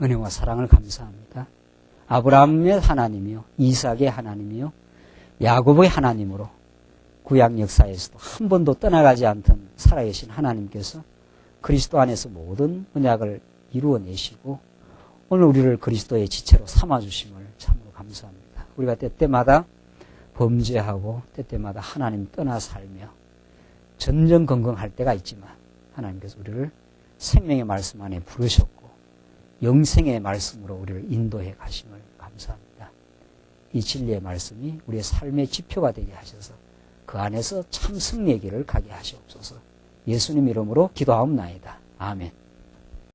은혜와 사랑을 감사합니다. 아브라함의 하나님이요, 이삭의 하나님이요, 야곱의 하나님으로 구약 역사에서도 한 번도 떠나가지 않던 살아계신 하나님께서 그리스도 안에서 모든 언약을 이루어내시고 오늘 우리를 그리스도의 지체로 삼아주심을 참으로 감사합니다. 우리가 때때마다 범죄하고 때때마다 하나님 떠나 살며 전전긍긍할 때가 있지만 하나님께서 우리를 생명의 말씀 안에 부르셨고 영생의 말씀으로 우리를 인도해 가심을 감사합니다. 이 진리의 말씀이 우리의 삶의 지표가 되게 하셔서 그 안에서 참 승리의 길을 가게 하시옵소서. 예수님 이름으로 기도하옵나이다. 아멘.